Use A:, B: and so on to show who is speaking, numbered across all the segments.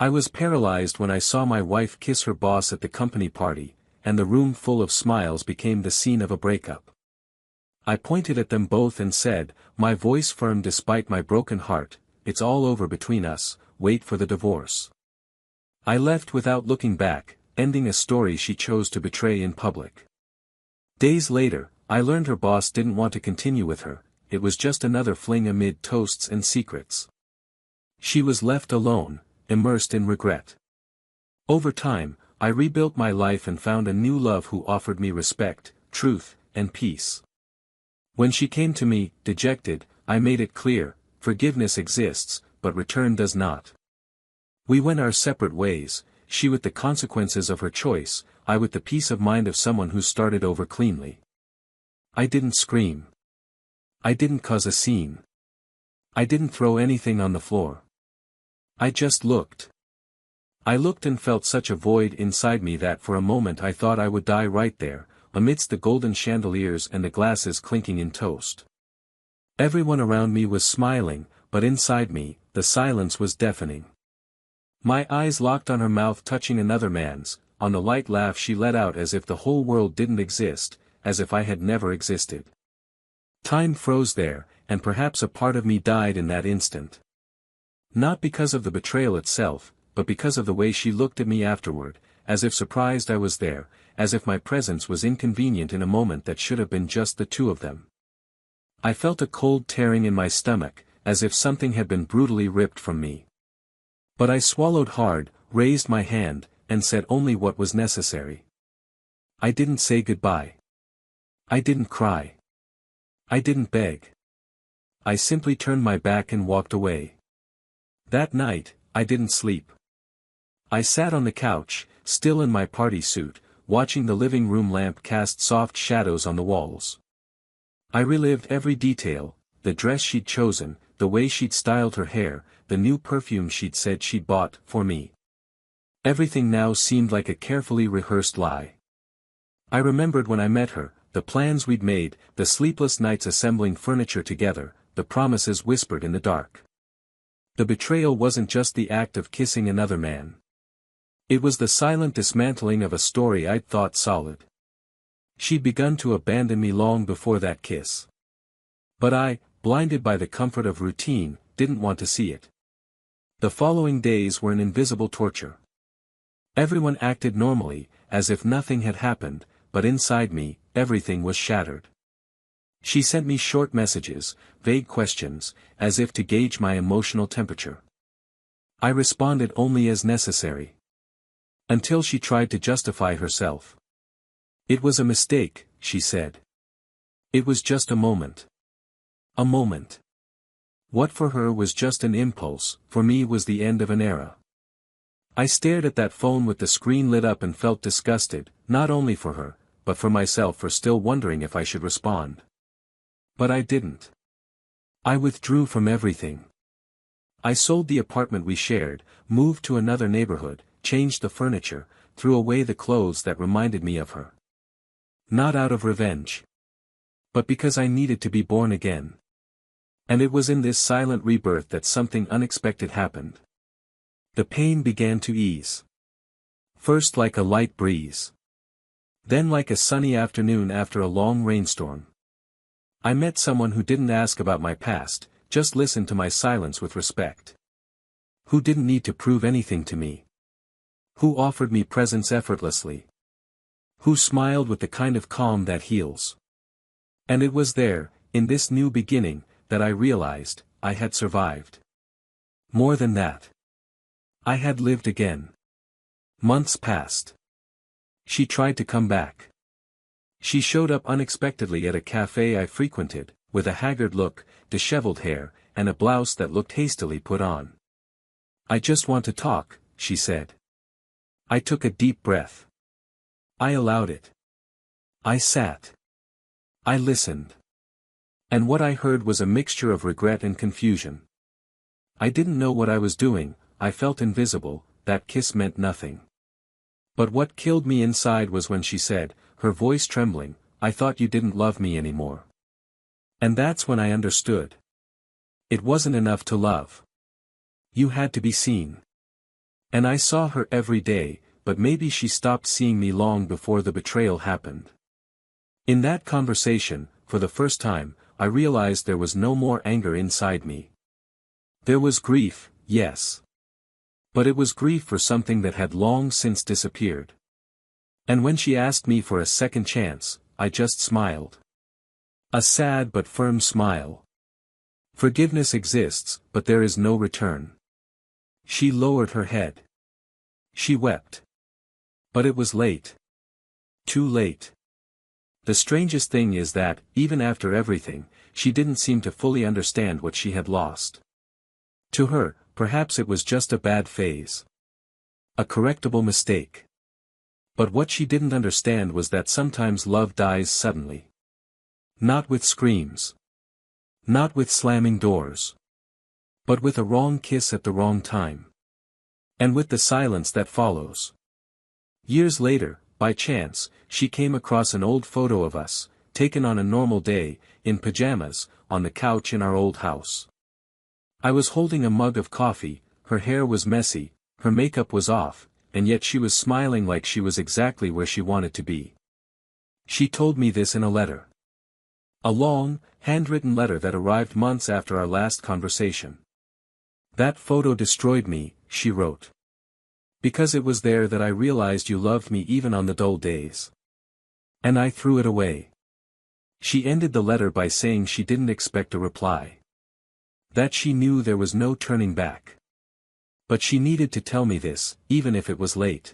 A: I was paralyzed when I saw my wife kiss her boss at the company party, and the room full of smiles became the scene of a breakup. I pointed at them both and said, my voice firm despite my broken heart, "It's all over between us, wait for the divorce." I left without looking back, ending a story she chose to betray in public. Days later, I learned her boss didn't want to continue with her, it was just another fling amid toasts and secrets. She was left alone, immersed in regret. Over time, I rebuilt my life and found a new love who offered me respect, truth, and peace. When she came to me, dejected, I made it clear, forgiveness exists, but return does not. We went our separate ways, she with the consequences of her choice, I with the peace of mind of someone who started over cleanly. I didn't scream. I didn't cause a scene. I didn't throw anything on the floor. I just looked. I looked and felt such a void inside me that for a moment I thought I would die right there, amidst the golden chandeliers and the glasses clinking in toast. Everyone around me was smiling, but inside me, the silence was deafening. My eyes locked on her mouth touching another man's, on the light laugh she let out as if the whole world didn't exist, as if I had never existed. Time froze there, and perhaps a part of me died in that instant. Not because of the betrayal itself, but because of the way she looked at me afterward, as if surprised I was there, as if my presence was inconvenient in a moment that should have been just the two of them. I felt a cold tearing in my stomach, as if something had been brutally ripped from me. But I swallowed hard, raised my hand, and said only what was necessary. I didn't say goodbye. I didn't cry. I didn't beg. I simply turned my back and walked away. That night, I didn't sleep. I sat on the couch, still in my party suit, watching the living room lamp cast soft shadows on the walls. I relived every detail, the dress she'd chosen, the way she'd styled her hair, the new perfume she'd said she'd bought for me. Everything now seemed like a carefully rehearsed lie. I remembered when I met her, the plans we'd made, the sleepless nights assembling furniture together, the promises whispered in the dark. The betrayal wasn't just the act of kissing another man. It was the silent dismantling of a story I'd thought solid. She'd begun to abandon me long before that kiss. But I, blinded by the comfort of routine, didn't want to see it. The following days were an invisible torture. Everyone acted normally, as if nothing had happened, but inside me, everything was shattered. She sent me short messages, vague questions, as if to gauge my emotional temperature. I responded only as necessary. Until she tried to justify herself. It was a mistake, she said. It was just a moment. A moment. What for her was just an impulse, for me was the end of an era. I stared at that phone with the screen lit up and felt disgusted, not only for her, but for myself for still wondering if I should respond. But I didn't. I withdrew from everything. I sold the apartment we shared, moved to another neighborhood, changed the furniture, threw away the clothes that reminded me of her. Not out of revenge. But because I needed to be born again. And it was in this silent rebirth that something unexpected happened. The pain began to ease. First like a light breeze. Then like a sunny afternoon after a long rainstorm. I met someone who didn't ask about my past, just listened to my silence with respect. Who didn't need to prove anything to me. Who offered me presence effortlessly. Who smiled with the kind of calm that heals. And it was there, in this new beginning, that I realized, I had survived. More than that. I had lived again. Months passed. She tried to come back. She showed up unexpectedly at a cafe I frequented, with a haggard look, disheveled hair, and a blouse that looked hastily put on. I just want to talk, she said. I took a deep breath. I allowed it. I sat. I listened. And what I heard was a mixture of regret and confusion. I didn't know what I was doing, I felt invisible, that kiss meant nothing. But what killed me inside was when she said, her voice trembling, I thought you didn't love me anymore. And that's when I understood. It wasn't enough to love. You had to be seen. And I saw her every day, but maybe she stopped seeing me long before the betrayal happened. In that conversation, for the first time, I realized there was no more anger inside me. There was grief, yes. But it was grief for something that had long since disappeared. And when she asked me for a second chance, I just smiled. A sad but firm smile. Forgiveness exists, but there is no return. She lowered her head. She wept. But it was late. Too late. The strangest thing is that, even after everything, she didn't seem to fully understand what she had lost. To her, perhaps it was just a bad phase. A correctable mistake. But what she didn't understand was that sometimes love dies suddenly. Not with screams. Not with slamming doors. But with a wrong kiss at the wrong time. And with the silence that follows. Years later, by chance, she came across an old photo of us, taken on a normal day, in pajamas, on the couch in our old house. I was holding a mug of coffee, her hair was messy, her makeup was off, and yet she was smiling like she was exactly where she wanted to be. She told me this in a letter. A long, handwritten letter that arrived months after our last conversation. That photo destroyed me, she wrote. Because it was there that I realized you loved me even on the dull days. And I threw it away. She ended the letter by saying she didn't expect a reply. That she knew there was no turning back. But she needed to tell me this, even if it was late.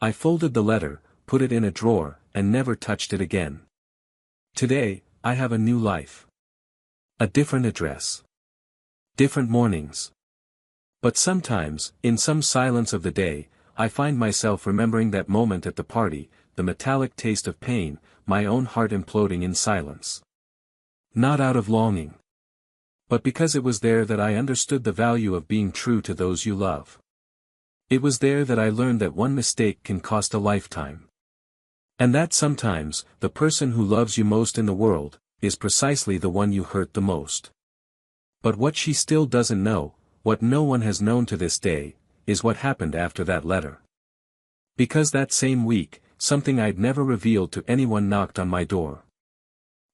A: I folded the letter, put it in a drawer, and never touched it again. Today, I have a new life. A different address. Different mornings. But sometimes, in some silence of the day, I find myself remembering that moment at the party, the metallic taste of pain, my own heart imploding in silence. Not out of longing. But because it was there that I understood the value of being true to those you love. It was there that I learned that one mistake can cost a lifetime. And that sometimes, the person who loves you most in the world, is precisely the one you hurt the most. But what she still doesn't know, what no one has known to this day, is what happened after that letter. Because that same week, something I'd never revealed to anyone knocked on my door.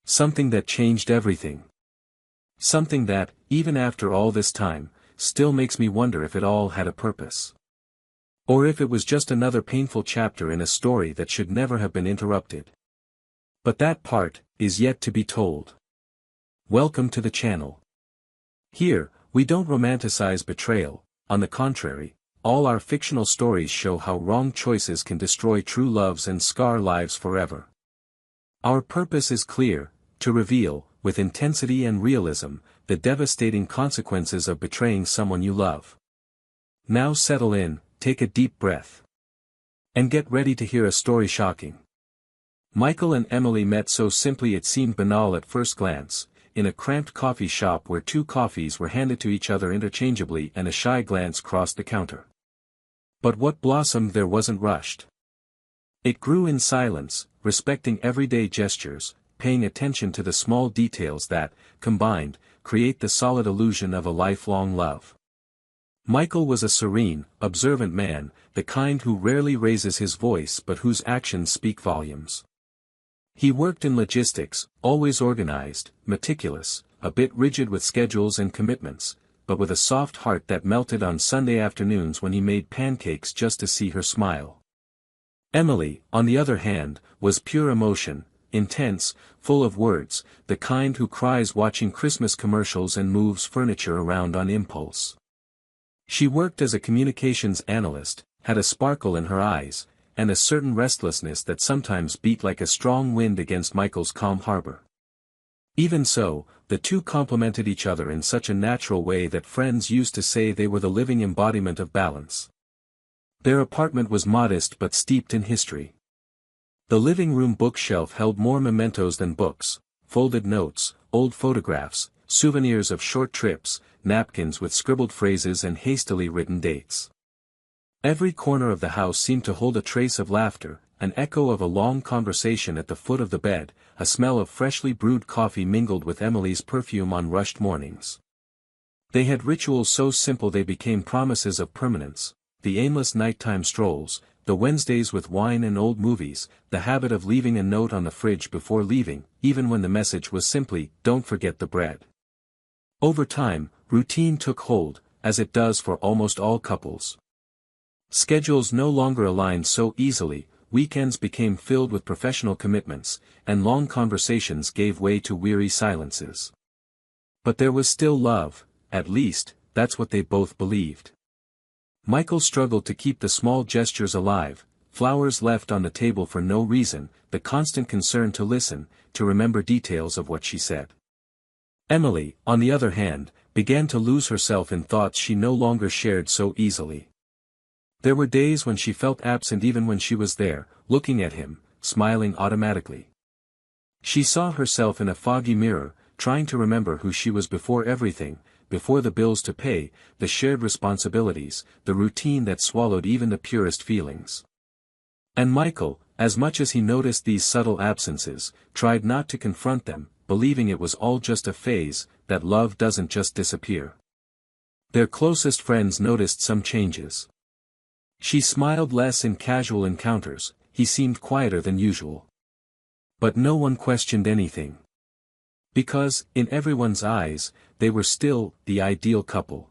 A: Something that changed everything. Something that, even after all this time, still makes me wonder if it all had a purpose. Or if it was just another painful chapter in a story that should never have been interrupted. But that part, is yet to be told. Welcome to the channel. Here, we don't romanticize betrayal, on the contrary, all our fictional stories show how wrong choices can destroy true loves and scar lives forever. Our purpose is clear, to reveal, with intensity and realism, the devastating consequences of betraying someone you love. Now settle in, take a deep breath. And get ready to hear a story shocking. Michael and Emily met so simply it seemed banal at first glance, in a cramped coffee shop where two coffees were handed to each other interchangeably and a shy glance crossed the counter. But what blossomed there wasn't rushed. It grew in silence, respecting everyday gestures, paying attention to the small details that, combined, create the solid illusion of a lifelong love. Michael was a serene, observant man, the kind who rarely raises his voice but whose actions speak volumes. He worked in logistics, always organized, meticulous, a bit rigid with schedules and commitments, but with a soft heart that melted on Sunday afternoons when he made pancakes just to see her smile. Emily, on the other hand, was pure emotion, intense, full of words, the kind who cries watching Christmas commercials and moves furniture around on impulse. She worked as a communications analyst, had a sparkle in her eyes, and a certain restlessness that sometimes beat like a strong wind against Michael's calm harbor. Even so, the two complemented each other in such a natural way that friends used to say they were the living embodiment of balance. Their apartment was modest but steeped in history. The living room bookshelf held more mementos than books, folded notes, old photographs, souvenirs of short trips, napkins with scribbled phrases and hastily written dates. Every corner of the house seemed to hold a trace of laughter, an echo of a long conversation at the foot of the bed, a smell of freshly brewed coffee mingled with Emily's perfume on rushed mornings. They had rituals so simple they became promises of permanence, the aimless nighttime strolls, the Wednesdays with wine and old movies, the habit of leaving a note on the fridge before leaving, even when the message was simply, "Don't forget the bread." Over time, routine took hold, as it does for almost all couples. Schedules no longer aligned so easily, weekends became filled with professional commitments, and long conversations gave way to weary silences. But there was still love, at least, that's what they both believed. Michael struggled to keep the small gestures alive, flowers left on the table for no reason, the constant concern to listen, to remember details of what she said. Emily, on the other hand, began to lose herself in thoughts she no longer shared so easily. There were days when she felt absent even when she was there, looking at him, smiling automatically. She saw herself in a foggy mirror, trying to remember who she was before everything, before the bills to pay, the shared responsibilities, the routine that swallowed even the purest feelings. And Michael, as much as he noticed these subtle absences, tried not to confront them, believing it was all just a phase, that love doesn't just disappear. Their closest friends noticed some changes. She smiled less in casual encounters, he seemed quieter than usual. But no one questioned anything. Because, in everyone's eyes, they were still the ideal couple.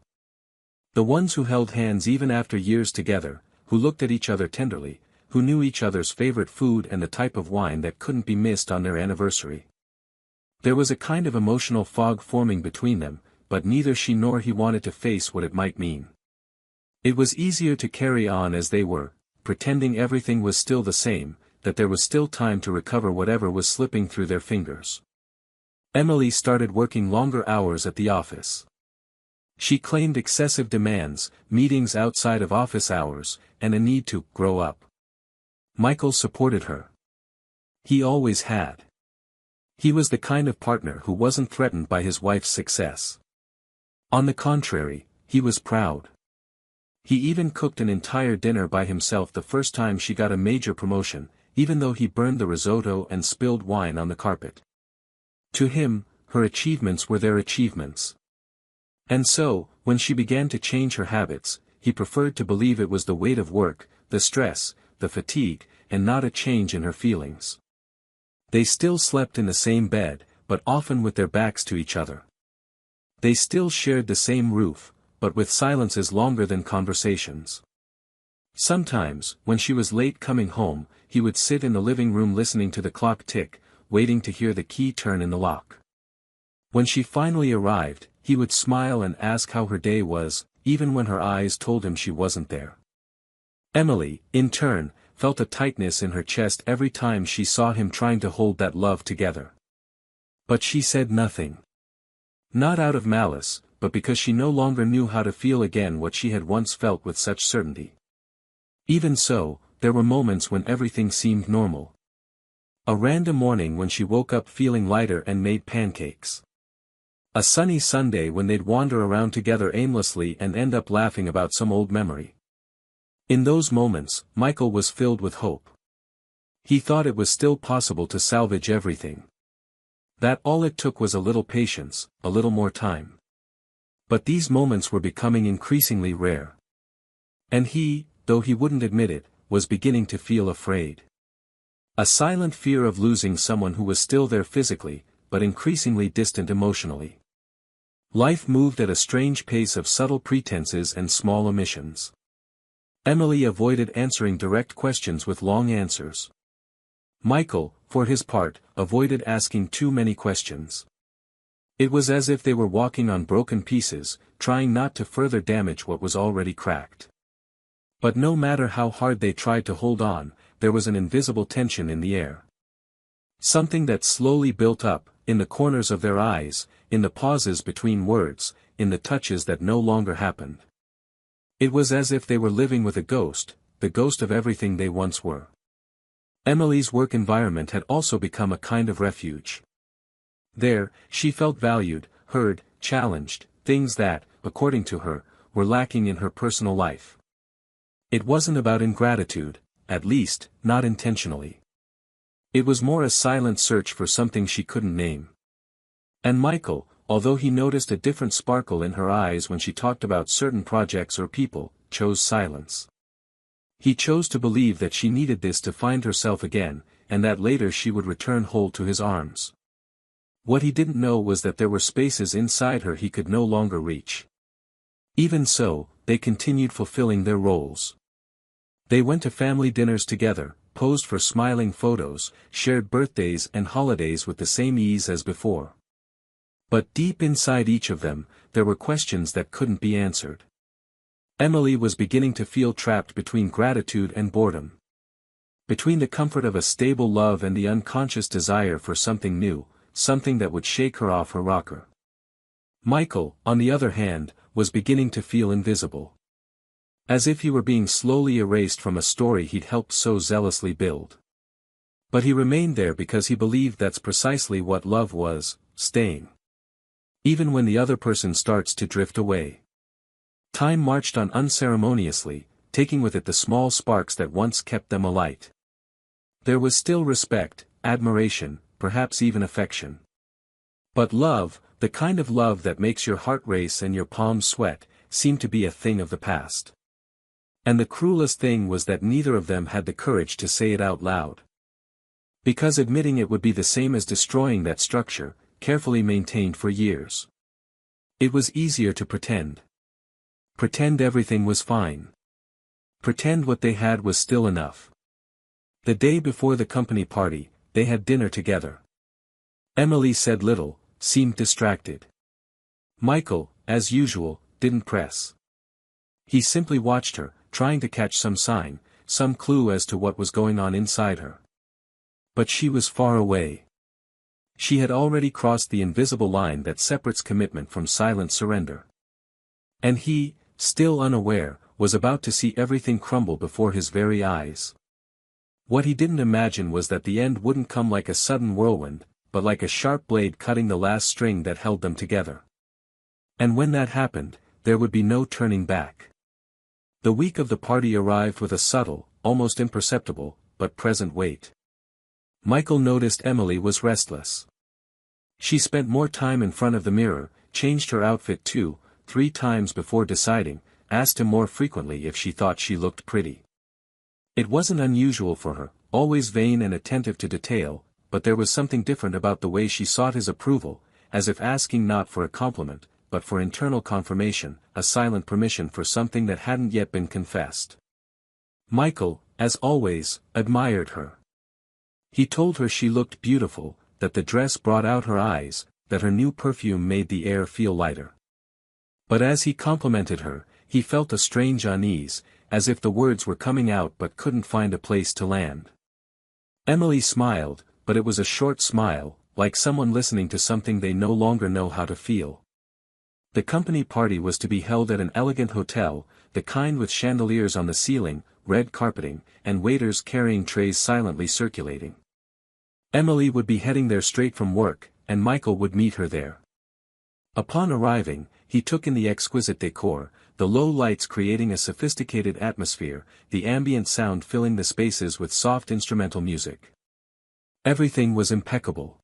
A: The ones who held hands even after years together, who looked at each other tenderly, who knew each other's favorite food and the type of wine that couldn't be missed on their anniversary. There was a kind of emotional fog forming between them, but neither she nor he wanted to face what it might mean. It was easier to carry on as they were, pretending everything was still the same, that there was still time to recover whatever was slipping through their fingers. Emily started working longer hours at the office. She claimed excessive demands, meetings outside of office hours, and a need to grow up. Michael supported her. He always had. He was the kind of partner who wasn't threatened by his wife's success. On the contrary, he was proud. He even cooked an entire dinner by himself the first time she got a major promotion, even though he burned the risotto and spilled wine on the carpet. To him, her achievements were their achievements. And so, when she began to change her habits, he preferred to believe it was the weight of work, the stress, the fatigue, and not a change in her feelings. They still slept in the same bed, but often with their backs to each other. They still shared the same roof, but with silences longer than conversations. Sometimes, when she was late coming home, he would sit in the living room listening to the clock tick, waiting to hear the key turn in the lock. When she finally arrived, he would smile and ask how her day was, even when her eyes told him she wasn't there. Emily, in turn, felt a tightness in her chest every time she saw him trying to hold that love together. But she said nothing. Not out of malice, but because she no longer knew how to feel again what she had once felt with such certainty. Even so, there were moments when everything seemed normal. A random morning when she woke up feeling lighter and made pancakes. A sunny Sunday when they'd wander around together aimlessly and end up laughing about some old memory. In those moments, Michael was filled with hope. He thought it was still possible to salvage everything. That all it took was a little patience, a little more time. But these moments were becoming increasingly rare. And he, though he wouldn't admit it, was beginning to feel afraid. A silent fear of losing someone who was still there physically, but increasingly distant emotionally. Life moved at a strange pace of subtle pretenses and small omissions. Emily avoided answering direct questions with long answers. Michael, for his part, avoided asking too many questions. It was as if they were walking on broken pieces, trying not to further damage what was already cracked. But no matter how hard they tried to hold on, there was an invisible tension in the air. Something that slowly built up, in the corners of their eyes, in the pauses between words, in the touches that no longer happened. It was as if they were living with a ghost, the ghost of everything they once were. Emily's work environment had also become a kind of refuge. There, she felt valued, heard, challenged, things that, according to her, were lacking in her personal life. It wasn't about ingratitude, at least, not intentionally. It was more a silent search for something she couldn't name. And Michael, although he noticed a different sparkle in her eyes when she talked about certain projects or people, chose silence. He chose to believe that she needed this to find herself again, and that later she would return whole to his arms. What he didn't know was that there were spaces inside her he could no longer reach. Even so, they continued fulfilling their roles. They went to family dinners together, posed for smiling photos, shared birthdays and holidays with the same ease as before. But deep inside each of them, there were questions that couldn't be answered. Emily was beginning to feel trapped between gratitude and boredom. Between the comfort of a stable love and the unconscious desire for something new, something that would shake her off her rocker. Michael, on the other hand, was beginning to feel invisible. As if he were being slowly erased from a story he'd helped so zealously build. But he remained there because he believed that's precisely what love was, staying. Even when the other person starts to drift away. Time marched on unceremoniously, taking with it the small sparks that once kept them alight. There was still respect, admiration, perhaps even affection. But love, the kind of love that makes your heart race and your palms sweat, seemed to be a thing of the past. And the cruelest thing was that neither of them had the courage to say it out loud. Because admitting it would be the same as destroying that structure, carefully maintained for years. It was easier to pretend. Pretend everything was fine. Pretend what they had was still enough. The day before the company party, they had dinner together. Emily said little, seemed distracted. Michael, as usual, didn't press. He simply watched her, trying to catch some sign, some clue as to what was going on inside her. But she was far away. She had already crossed the invisible line that separates commitment from silent surrender. And he, still unaware, was about to see everything crumble before his very eyes. What he didn't imagine was that the end wouldn't come like a sudden whirlwind, but like a sharp blade cutting the last string that held them together. And when that happened, there would be no turning back. The week of the party arrived with a subtle, almost imperceptible, but present weight. Michael noticed Emily was restless. She spent more time in front of the mirror, changed her outfit 2-3 times before deciding, asked him more frequently if she thought she looked pretty. It wasn't unusual for her, always vain and attentive to detail, but there was something different about the way she sought his approval, as if asking not for a compliment, but for internal confirmation, a silent permission for something that hadn't yet been confessed. Michael, as always, admired her. He told her she looked beautiful, that the dress brought out her eyes, that her new perfume made the air feel lighter. But as he complimented her, he felt a strange unease, as if the words were coming out but couldn't find a place to land. Emily smiled, but it was a short smile, like someone listening to something they no longer know how to feel. The company party was to be held at an elegant hotel, the kind with chandeliers on the ceiling, red carpeting, and waiters carrying trays silently circulating. Emily would be heading there straight from work, and Michael would meet her there. Upon arriving, he took in the exquisite decor, the low lights creating a sophisticated atmosphere, the ambient sound filling the spaces with soft instrumental music. Everything was impeccable.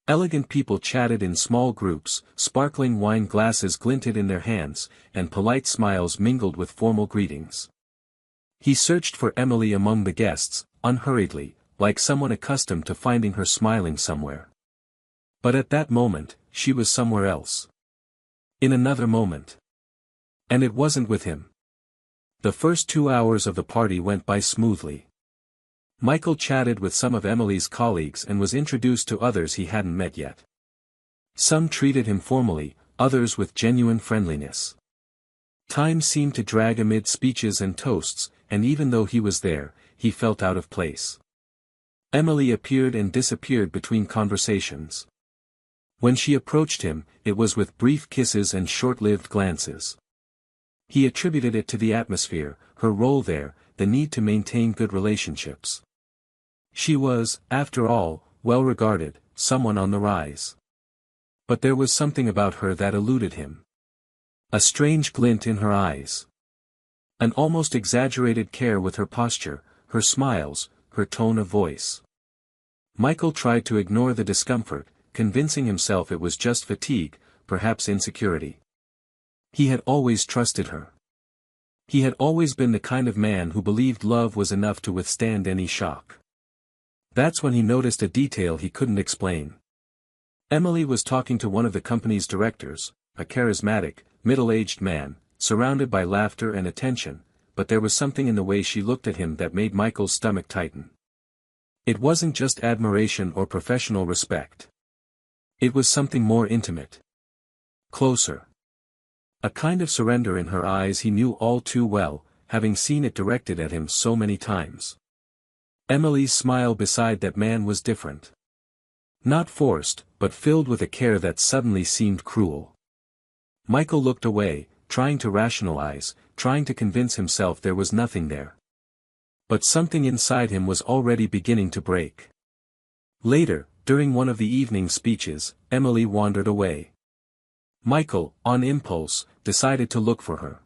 A: Elegant people chatted in small groups, sparkling wine glasses glinted in their hands, and polite smiles mingled with formal greetings. He searched for Emily among the guests, unhurriedly, like someone accustomed to finding her smiling somewhere. But at that moment, she was somewhere else. In another moment. And it wasn't with him. The first 2 hours of the party went by smoothly. Michael chatted with some of Emily's colleagues and was introduced to others he hadn't met yet. Some treated him formally, others with genuine friendliness. Time seemed to drag amid speeches and toasts, and even though he was there, he felt out of place. Emily appeared and disappeared between conversations. When she approached him, it was with brief kisses and short-lived glances. He attributed it to the atmosphere, her role there, the need to maintain good relationships. She was, after all, well regarded, someone on the rise. But there was something about her that eluded him. A strange glint in her eyes. An almost exaggerated care with her posture, her smiles, her tone of voice. Michael tried to ignore the discomfort, convincing himself it was just fatigue, perhaps insecurity. He had always trusted her. He had always been the kind of man who believed love was enough to withstand any shock. That's when he noticed a detail he couldn't explain. Emily was talking to one of the company's directors, a charismatic, middle-aged man, surrounded by laughter and attention, but there was something in the way she looked at him that made Michael's stomach tighten. It wasn't just admiration or professional respect. It was something more intimate. Closer. A kind of surrender in her eyes he knew all too well, having seen it directed at him so many times. Emily's smile beside that man was different. Not forced, but filled with a care that suddenly seemed cruel. Michael looked away, trying to rationalize, trying to convince himself there was nothing there. But something inside him was already beginning to break. Later, during one of the evening speeches, Emily wandered away. Michael, on impulse, decided to look for her.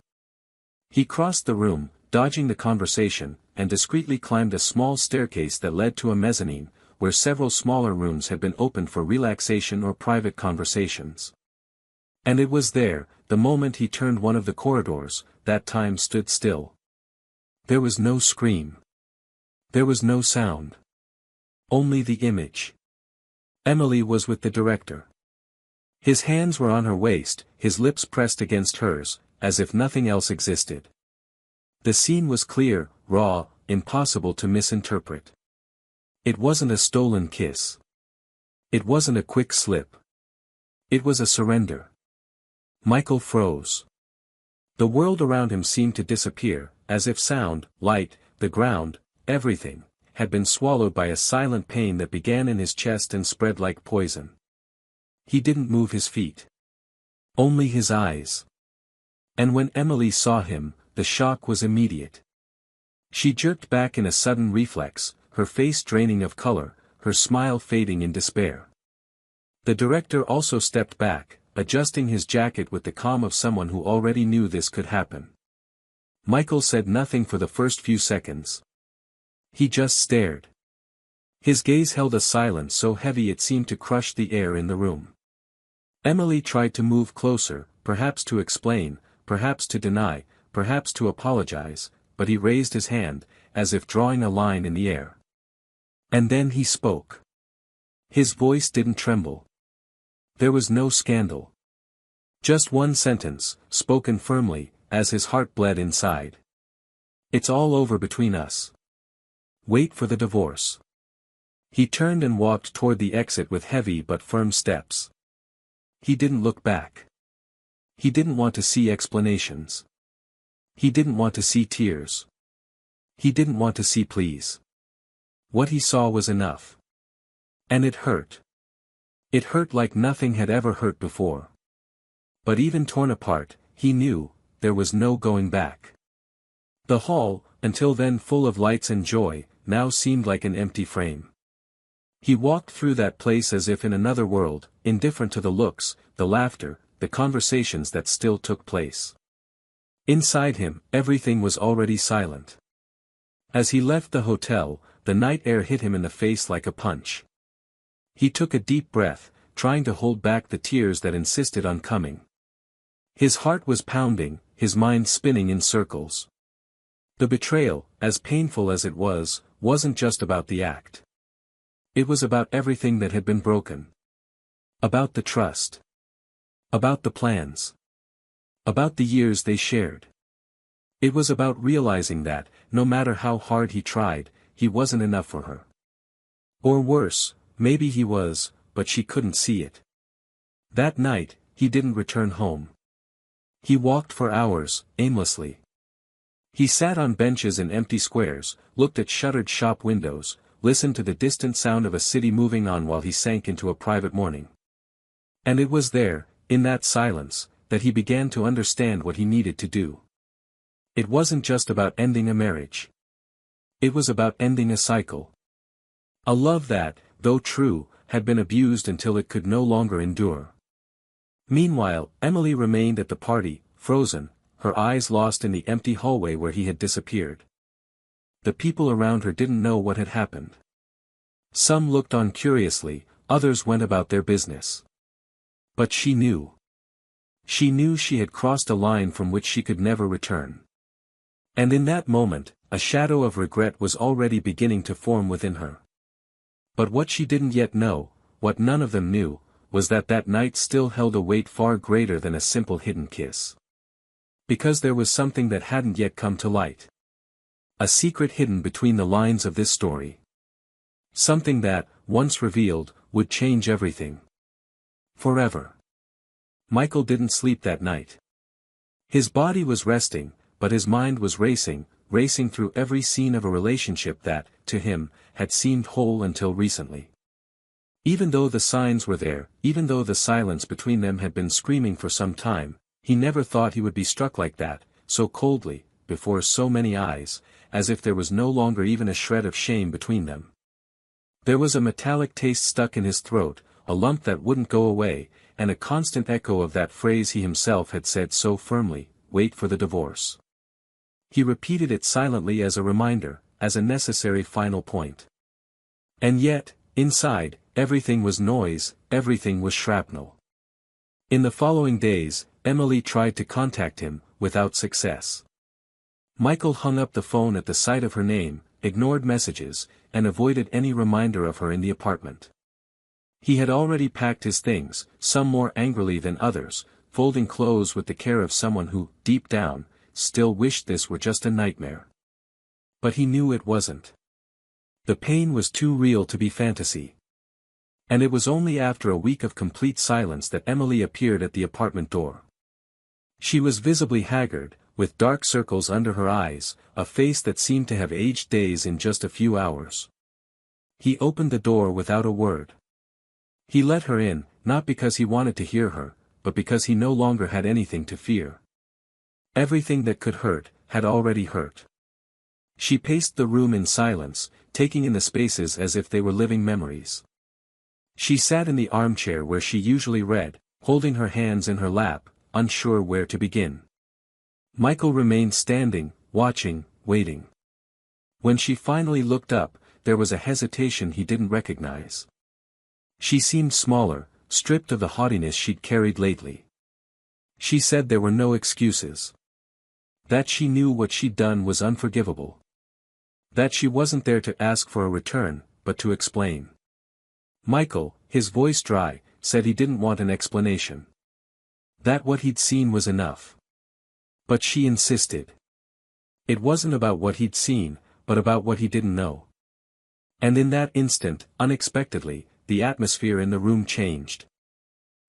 A: He crossed the room, dodging the conversation, and discreetly climbed a small staircase that led to a mezzanine, where several smaller rooms had been opened for relaxation or private conversations. And it was there, the moment he turned one of the corridors, that time stood still. There was no scream. There was no sound. Only the image. Emily was with the director. His hands were on her waist, his lips pressed against hers, as if nothing else existed. The scene was clear, raw, impossible to misinterpret. It wasn't a stolen kiss. It wasn't a quick slip. It was a surrender. Michael froze. The world around him seemed to disappear, as if sound, light, the ground, everything, had been swallowed by a silent pain that began in his chest and spread like poison. He didn't move his feet. Only his eyes. And when Emily saw him, the shock was immediate. She jerked back in a sudden reflex, her face draining of color, her smile fading in despair. The director also stepped back, adjusting his jacket with the calm of someone who already knew this could happen. Michael said nothing for the first few seconds. He just stared. His gaze held a silence so heavy it seemed to crush the air in the room. Emily tried to move closer, perhaps to explain, perhaps to deny, perhaps to apologize, but he raised his hand, as if drawing a line in the air. And then he spoke. His voice didn't tremble. There was no scandal. Just one sentence, spoken firmly, as his heart bled inside. It's all over between us. Wait for the divorce. He turned and walked toward the exit with heavy but firm steps. He didn't look back. He didn't want to see explanations. He didn't want to see tears. He didn't want to see pleas. What he saw was enough. And it hurt. It hurt like nothing had ever hurt before. But even torn apart, he knew, there was no going back. The hall, until then full of lights and joy, now seemed like an empty frame. He walked through that place as if in another world, indifferent to the looks, the laughter, the conversations that still took place. Inside him, everything was already silent. As he left the hotel, the night air hit him in the face like a punch. He took a deep breath, trying to hold back the tears that insisted on coming. His heart was pounding, his mind spinning in circles. The betrayal, as painful as it was, wasn't just about the act. It was about everything that had been broken. About the trust. About the plans. About the years they shared. It was about realizing that, no matter how hard he tried, he wasn't enough for her. Or worse, maybe he was, but she couldn't see it. That night, he didn't return home. He walked for hours, aimlessly. He sat on benches in empty squares, looked at shuttered shop windows, listened to the distant sound of a city moving on while he sank into a private mourning. And it was there, in that silence, that he began to understand what he needed to do. It wasn't just about ending a marriage. It was about ending a cycle. A love that, though true, had been abused until it could no longer endure. Meanwhile, Emily remained at the party, frozen, her eyes lost in the empty hallway where he had disappeared. The people around her didn't know what had happened. Some looked on curiously, others went about their business. But she knew. She knew she had crossed a line from which she could never return. And in that moment, a shadow of regret was already beginning to form within her. But what she didn't yet know, what none of them knew, was that that night still held a weight far greater than a simple hidden kiss. Because there was something that hadn't yet come to light. A secret hidden between the lines of this story. Something that, once revealed, would change everything. Forever. Michael didn't sleep that night. His body was resting, but his mind was racing through every scene of a relationship that, to him, had seemed whole until recently. Even though the signs were there, even though the silence between them had been screaming for some time, he never thought he would be struck like that, so coldly, before so many eyes, as if there was no longer even a shred of shame between them. There was a metallic taste stuck in his throat, a lump that wouldn't go away, and a constant echo of that phrase he himself had said so firmly, "Wait for the divorce." He repeated it silently as a reminder, as a necessary final point. And yet, inside, everything was noise, everything was shrapnel. In the following days, Emily tried to contact him, without success. Michael hung up the phone at the sight of her name, ignored messages, and avoided any reminder of her in the apartment. He had already packed his things, some more angrily than others, folding clothes with the care of someone who, deep down, still wished this were just a nightmare. But he knew it wasn't. The pain was too real to be fantasy. And it was only after a week of complete silence that Emily appeared at the apartment door. She was visibly haggard, with dark circles under her eyes, a face that seemed to have aged days in just a few hours. He opened the door without a word. He let her in, not because he wanted to hear her, but because he no longer had anything to fear. Everything that could hurt, had already hurt. She paced the room in silence, taking in the spaces as if they were living memories. She sat in the armchair where she usually read, holding her hands in her lap, unsure where to begin. Michael remained standing, watching, waiting. When she finally looked up, there was a hesitation he didn't recognize. She seemed smaller, stripped of the haughtiness she'd carried lately. She said there were no excuses. That she knew what she'd done was unforgivable. That she wasn't there to ask for a return, but to explain. Michael, his voice dry, said he didn't want an explanation. That what he'd seen was enough. But she insisted. It wasn't about what he'd seen, but about what he didn't know. And in that instant, unexpectedly, the atmosphere in the room changed.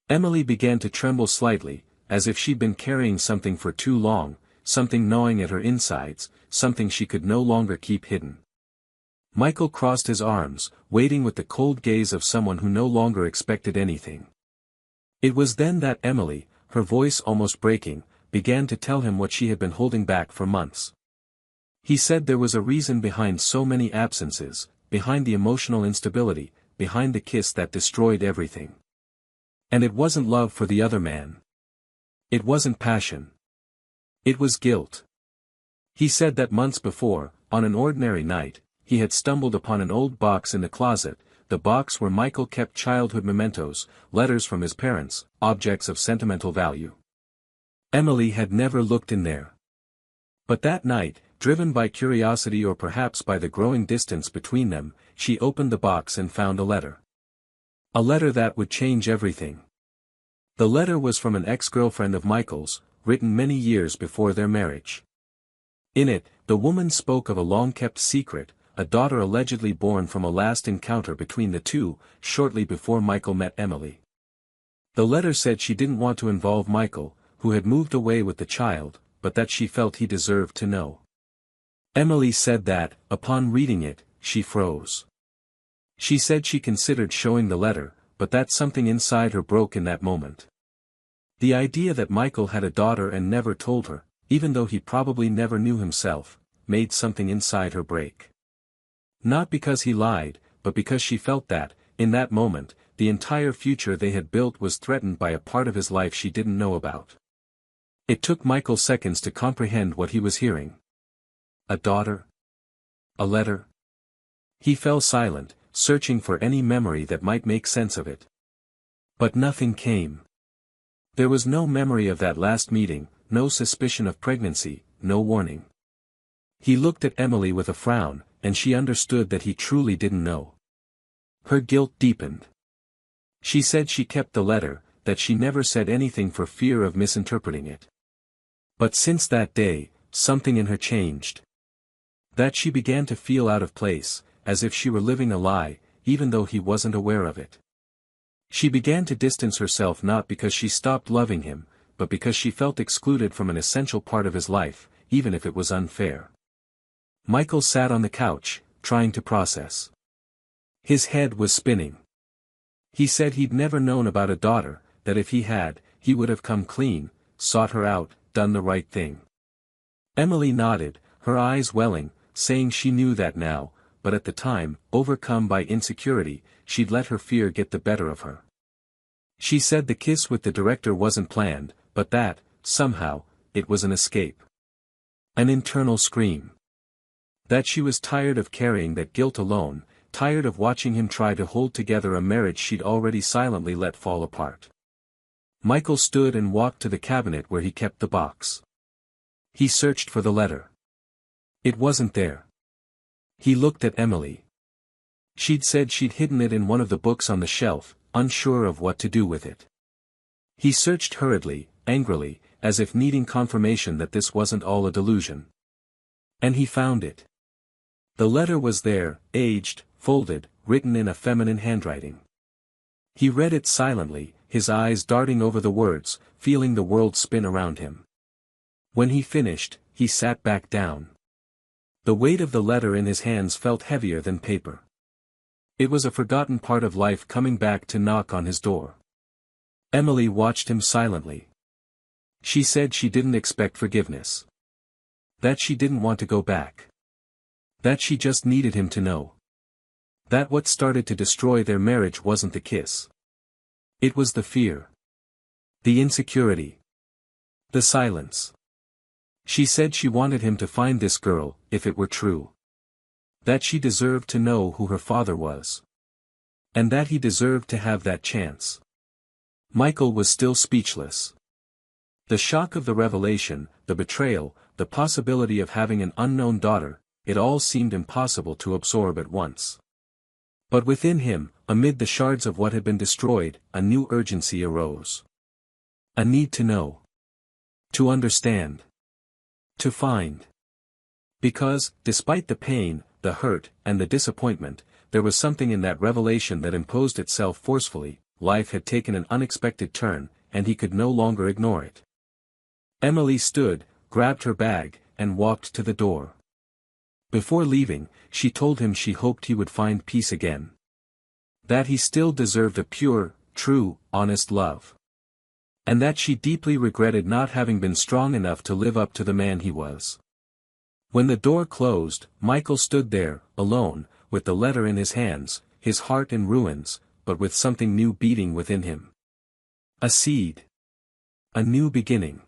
A: Emily began to tremble slightly, as if she'd been carrying something for too long, something gnawing at her insides, something she could no longer keep hidden. Michael crossed his arms, waiting with the cold gaze of someone who no longer expected anything. It was then that Emily, her voice almost breaking, began to tell him what she had been holding back for months. He said there was a reason behind so many absences, behind the emotional instability, behind the kiss that destroyed everything. And it wasn't love for the other man. It wasn't passion. It was guilt. He said that months before, on an ordinary night, he had stumbled upon an old box in the closet, the box where Michael kept childhood mementos, letters from his parents, objects of sentimental value. Emily had never looked in there. But that night, driven by curiosity or perhaps by the growing distance between them, she opened the box and found a letter. A letter that would change everything. The letter was from an ex-girlfriend of Michael's, written many years before their marriage. In it, the woman spoke of a long-kept secret, a daughter allegedly born from a last encounter between the two, shortly before Michael met Emily. The letter said she didn't want to involve Michael, who had moved away with the child, but that she felt he deserved to know. Emily said that, upon reading it, she froze. She said she considered showing the letter, but that something inside her broke in that moment. The idea that Michael had a daughter and never told her, even though he probably never knew himself, made something inside her break. Not because he lied, but because she felt that, in that moment, the entire future they had built was threatened by a part of his life she didn't know about. It took Michael seconds to comprehend what he was hearing. A daughter? A letter? He fell silent, searching for any memory that might make sense of it. But nothing came. There was no memory of that last meeting, no suspicion of pregnancy, no warning. He looked at Emily with a frown, and she understood that he truly didn't know. Her guilt deepened. She said she kept the letter, that she never said anything for fear of misinterpreting it. But since that day, something in her changed. That she began to feel out of place, as if she were living a lie, even though he wasn't aware of it. She began to distance herself not because she stopped loving him, but because she felt excluded from an essential part of his life, even if it was unfair. Michael sat on the couch, trying to process. His head was spinning. He said he'd never known about a daughter, that if he had, he would have come clean, sought her out, done the right thing. Emily nodded, her eyes welling, saying she knew that now, but at the time, overcome by insecurity, she'd let her fear get the better of her. She said the kiss with the director wasn't planned, but that, somehow, it was an escape. An internal scream. That she was tired of carrying that guilt alone, tired of watching him try to hold together a marriage she'd already silently let fall apart. Michael stood and walked to the cabinet where he kept the box. He searched for the letter. It wasn't there. He looked at Emily. She'd said she'd hidden it in one of the books on the shelf, unsure of what to do with it. He searched hurriedly, angrily, as if needing confirmation that this wasn't all a delusion. And he found it. The letter was there, aged, folded, written in a feminine handwriting. He read it silently, his eyes darting over the words, feeling the world spin around him. When he finished, he sat back down. The weight of the letter in his hands felt heavier than paper. It was a forgotten part of life coming back to knock on his door. Emily watched him silently. She said she didn't expect forgiveness. That she didn't want to go back. That she just needed him to know. That what started to destroy their marriage wasn't the kiss. It was the fear. The insecurity. The silence. She said she wanted him to find this girl, if it were true. That she deserved to know who her father was. And that he deserved to have that chance. Michael was still speechless. The shock of the revelation, the betrayal, the possibility of having an unknown daughter, it all seemed impossible to absorb at once. But within him, amid the shards of what had been destroyed, a new urgency arose. A need to know. To understand. To find. Because, despite the pain, the hurt, and the disappointment, there was something in that revelation that imposed itself forcefully. Life had taken an unexpected turn, and he could no longer ignore it. Emily stood, grabbed her bag, and walked to the door. Before leaving, she told him she hoped he would find peace again. That he still deserved a pure, true, honest love. And that she deeply regretted not having been strong enough to live up to the man he was. When the door closed, Michael stood there, alone, with the letter in his hands, his heart in ruins, but with something new beating within him. A seed. A new beginning.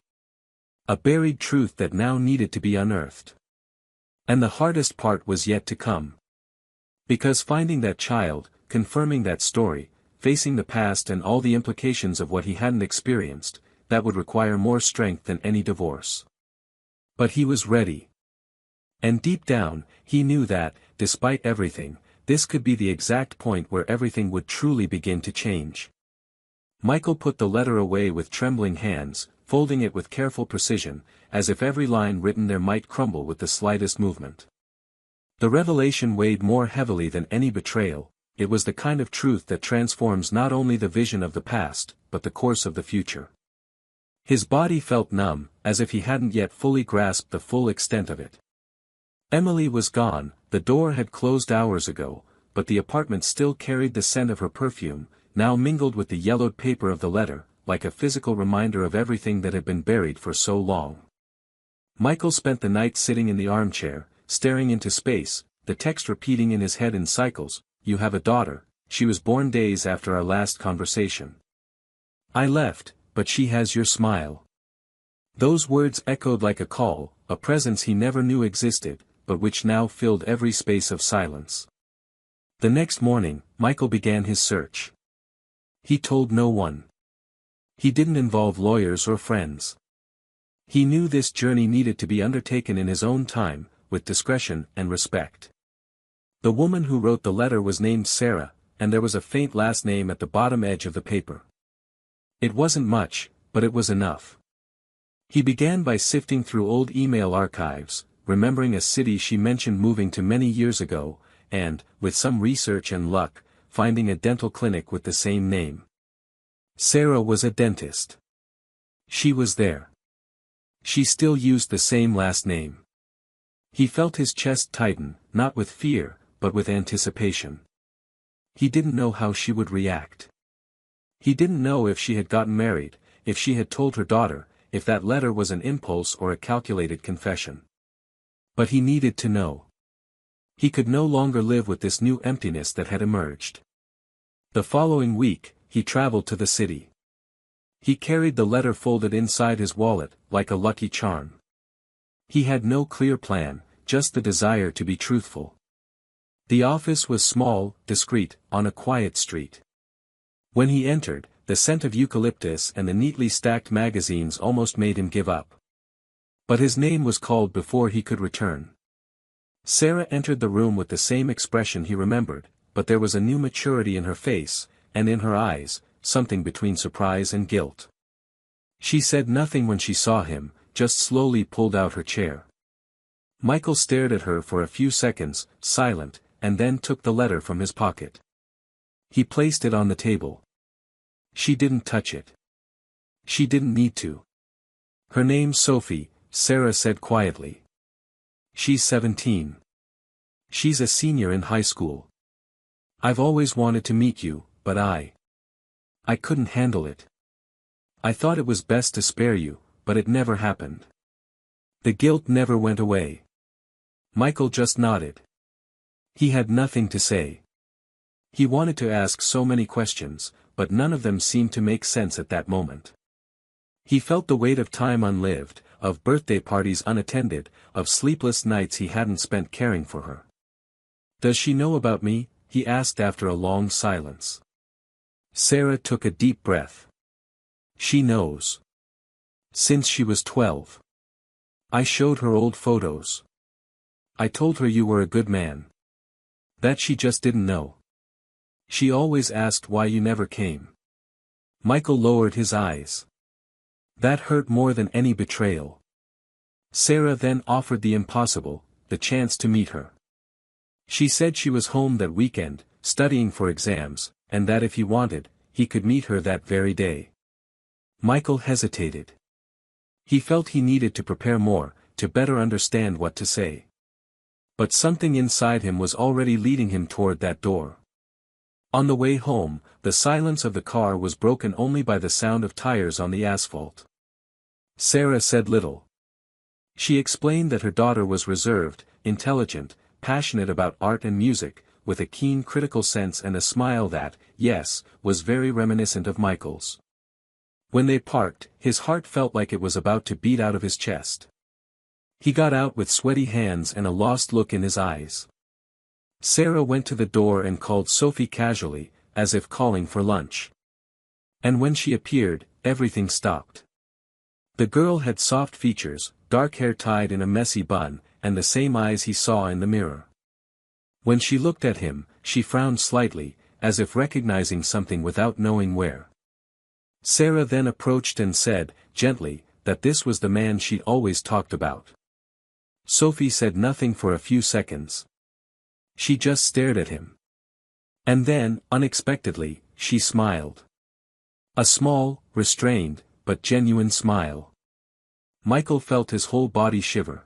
A: A buried truth that now needed to be unearthed. And the hardest part was yet to come. Because finding that child, confirming that story, facing the past and all the implications of what he hadn't experienced, that would require more strength than any divorce. But he was ready. And deep down, he knew that, despite everything, this could be the exact point where everything would truly begin to change. Michael put the letter away with trembling hands, folding it with careful precision, as if every line written there might crumble with the slightest movement. The revelation weighed more heavily than any betrayal. It was the kind of truth that transforms not only the vision of the past, but the course of the future. His body felt numb, as if he hadn't yet fully grasped the full extent of it. Emily was gone, the door had closed hours ago, but the apartment still carried the scent of her perfume, now mingled with the yellowed paper of the letter, like a physical reminder of everything that had been buried for so long. Michael spent the night sitting in the armchair, staring into space, the text repeating in his head in cycles, "You have a daughter, she was born days after our last conversation. I left, but she has your smile." Those words echoed like a call, a presence he never knew existed, but which now filled every space of silence. The next morning, Michael began his search. He told no one. He didn't involve lawyers or friends. He knew this journey needed to be undertaken in his own time, with discretion and respect. The woman who wrote the letter was named Sarah, and there was a faint last name at the bottom edge of the paper. It wasn't much, but it was enough. He began by sifting through old email archives, remembering a city she mentioned moving to many years ago, and, with some research and luck, finding a dental clinic with the same name. Sarah was a dentist. She was there. She still used the same last name. He felt his chest tighten, not with fear, but with anticipation. He didn't know how she would react. He didn't know if she had gotten married, if she had told her daughter, if that letter was an impulse or a calculated confession. But he needed to know. He could no longer live with this new emptiness that had emerged. The following week, he traveled to the city. He carried the letter folded inside his wallet, like a lucky charm. He had no clear plan, just the desire to be truthful. The office was small, discreet, on a quiet street. When he entered, the scent of eucalyptus and the neatly stacked magazines almost made him give up. But his name was called before he could return. Sarah entered the room with the same expression he remembered, but there was a new maturity in her face, and in her eyes, something between surprise and guilt. She said nothing when she saw him, just slowly pulled out her chair. Michael stared at her for a few seconds, silent, and then took the letter from his pocket. He placed it on the table. She didn't touch it. She didn't need to. Her name's Sophie, Sarah said quietly. She's 17. She's a senior in high school. I've always wanted to meet you, but I couldn't handle it. I thought it was best to spare you, but it never happened. The guilt never went away. Michael just nodded. He had nothing to say. He wanted to ask so many questions, but none of them seemed to make sense at that moment. He felt the weight of time unlived, of birthday parties unattended, of sleepless nights he hadn't spent caring for her. "Does she know about me?" he asked after a long silence. Sarah took a deep breath. "She knows. Since she was 12. I showed her old photos. I told her you were a good man. That she just didn't know. She always asked why you never came." Michael lowered his eyes. That hurt more than any betrayal. Sarah then offered the impossible, the chance to meet her. She said she was home that weekend, studying for exams, and that if he wanted, he could meet her that very day. Michael hesitated. He felt he needed to prepare more, to better understand what to say. But something inside him was already leading him toward that door. On the way home, the silence of the car was broken only by the sound of tires on the asphalt. Sarah said little. She explained that her daughter was reserved, intelligent, passionate about art and music, with a keen critical sense and a smile that, yes, was very reminiscent of Michael's. When they parked, his heart felt like it was about to beat out of his chest. He got out with sweaty hands and a lost look in his eyes. Sarah went to the door and called Sophie casually, as if calling for lunch. And when she appeared, everything stopped. The girl had soft features, dark hair tied in a messy bun, and the same eyes he saw in the mirror. When she looked at him, she frowned slightly, as if recognizing something without knowing where. Sarah then approached and said, gently, that this was the man she'd always talked about. Sophie said nothing for a few seconds. She just stared at him. And then, unexpectedly, she smiled. A small, restrained, but genuine smile. Michael felt his whole body shiver.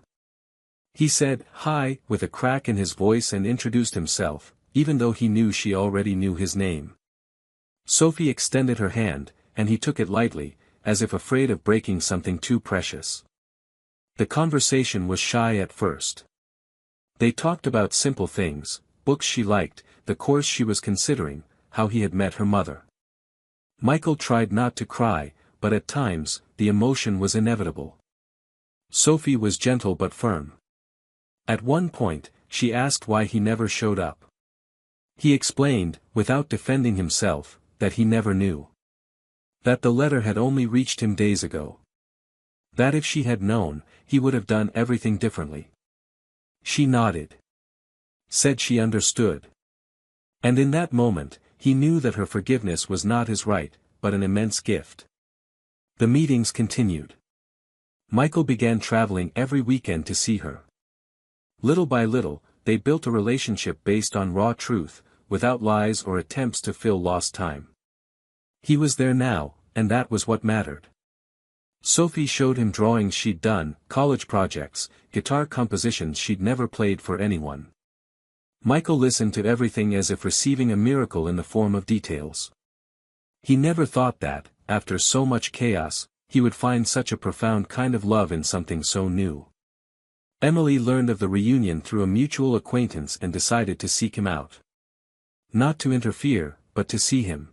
A: He said, "Hi," with a crack in his voice and introduced himself, even though he knew she already knew his name. Sophie extended her hand, and he took it lightly, as if afraid of breaking something too precious. The conversation was shy at first. They talked about simple things, books she liked, the course she was considering, how he had met her mother. Michael tried not to cry, but at times, the emotion was inevitable. Sophie was gentle but firm. At one point, she asked why he never showed up. He explained, without defending himself, that he never knew. That the letter had only reached him days ago. That if she had known, he would have done everything differently. She nodded. Said she understood. And in that moment, he knew that her forgiveness was not his right, but an immense gift. The meetings continued. Michael began traveling every weekend to see her. Little by little, they built a relationship based on raw truth, without lies or attempts to fill lost time. He was there now, and that was what mattered. Sophie showed him drawings she'd done, college projects, guitar compositions she'd never played for anyone. Michael listened to everything as if receiving a miracle in the form of details. He never thought that, after so much chaos, he would find such a profound kind of love in something so new. Emily learned of the reunion through a mutual acquaintance and decided to seek him out. Not to interfere, but to see him.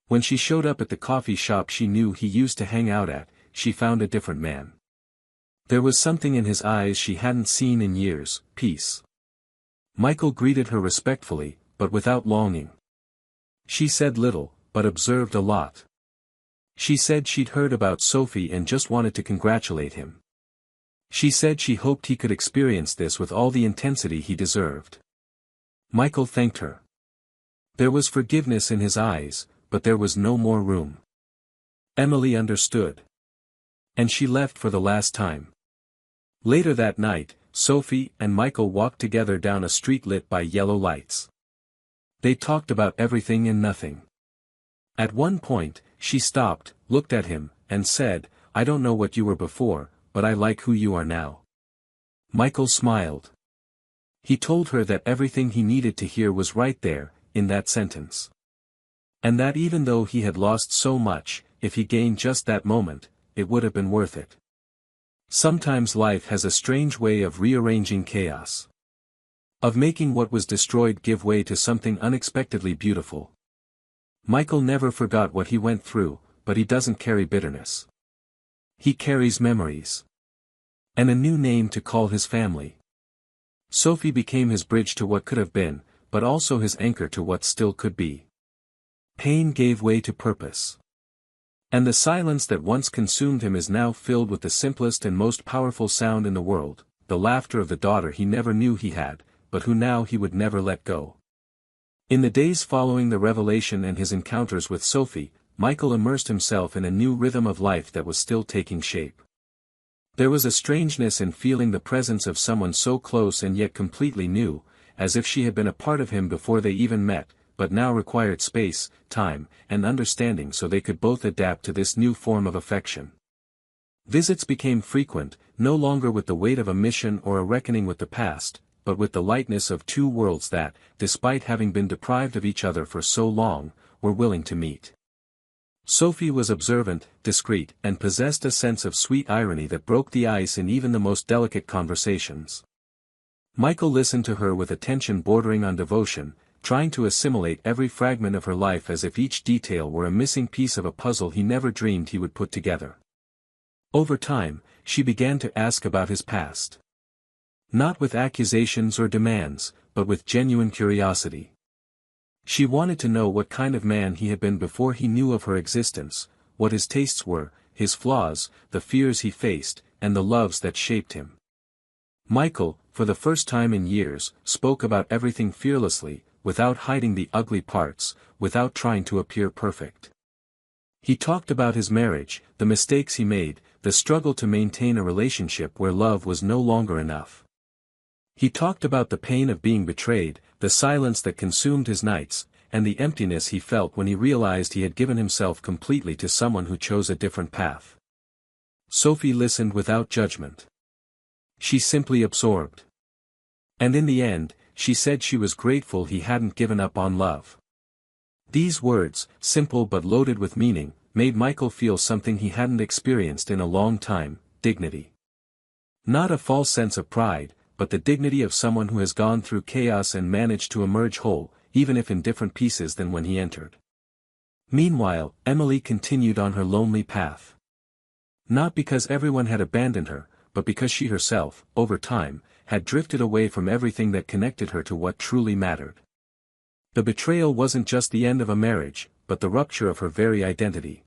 A: When she showed up at the coffee shop she knew he used to hang out at, she found a different man. There was something in his eyes she hadn't seen in years, peace. Michael greeted her respectfully, but without longing. She said little, but observed a lot. She said she'd heard about Sophie and just wanted to congratulate him. She said she hoped he could experience this with all the intensity he deserved. Michael thanked her. There was forgiveness in his eyes, but there was no more room. Emily understood. And she left for the last time. Later that night, Sophie and Michael walked together down a street lit by yellow lights. They talked about everything and nothing. At one point, she stopped, looked at him, and said, "I don't know what you were before, but I like who you are now." Michael smiled. He told her that everything he needed to hear was right there, in that sentence. And that even though he had lost so much, if he gained just that moment, it would have been worth it. Sometimes life has a strange way of rearranging chaos. Of making what was destroyed give way to something unexpectedly beautiful. Michael never forgot what he went through, but he doesn't carry bitterness. He carries memories. And a new name to call his family. Sophie became his bridge to what could have been, but also his anchor to what still could be. Pain gave way to purpose. And the silence that once consumed him is now filled with the simplest and most powerful sound in the world, the laughter of the daughter he never knew he had, but who now he would never let go. In the days following the revelation and his encounters with Sophie, Michael immersed himself in a new rhythm of life that was still taking shape. There was a strangeness in feeling the presence of someone so close and yet completely new, as if she had been a part of him before they even met, but now required space, time, and understanding so they could both adapt to this new form of affection. Visits became frequent, no longer with the weight of a mission or a reckoning with the past, but with the lightness of two worlds that, despite having been deprived of each other for so long, were willing to meet. Sophie was observant, discreet, and possessed a sense of sweet irony that broke the ice in even the most delicate conversations. Michael listened to her with attention bordering on devotion, trying to assimilate every fragment of her life as if each detail were a missing piece of a puzzle he never dreamed he would put together. Over time, she began to ask about his past. Not with accusations or demands, but with genuine curiosity. She wanted to know what kind of man he had been before he knew of her existence, what his tastes were, his flaws, the fears he faced, and the loves that shaped him. Michael, for the first time in years, spoke about everything fearlessly, without hiding the ugly parts, without trying to appear perfect. He talked about his marriage, the mistakes he made, the struggle to maintain a relationship where love was no longer enough. He talked about the pain of being betrayed, the silence that consumed his nights, and the emptiness he felt when he realized he had given himself completely to someone who chose a different path. Sophie listened without judgment. She simply absorbed. And in the end, she said she was grateful he hadn't given up on love. These words, simple but loaded with meaning, made Michael feel something he hadn't experienced in a long time: dignity. Not a false sense of pride, but the dignity of someone who has gone through chaos and managed to emerge whole, even if in different pieces than when he entered. Meanwhile, Emily continued on her lonely path. Not because everyone had abandoned her, but because she herself, over time, had drifted away from everything that connected her to what truly mattered. The betrayal wasn't just the end of a marriage, but the rupture of her very identity.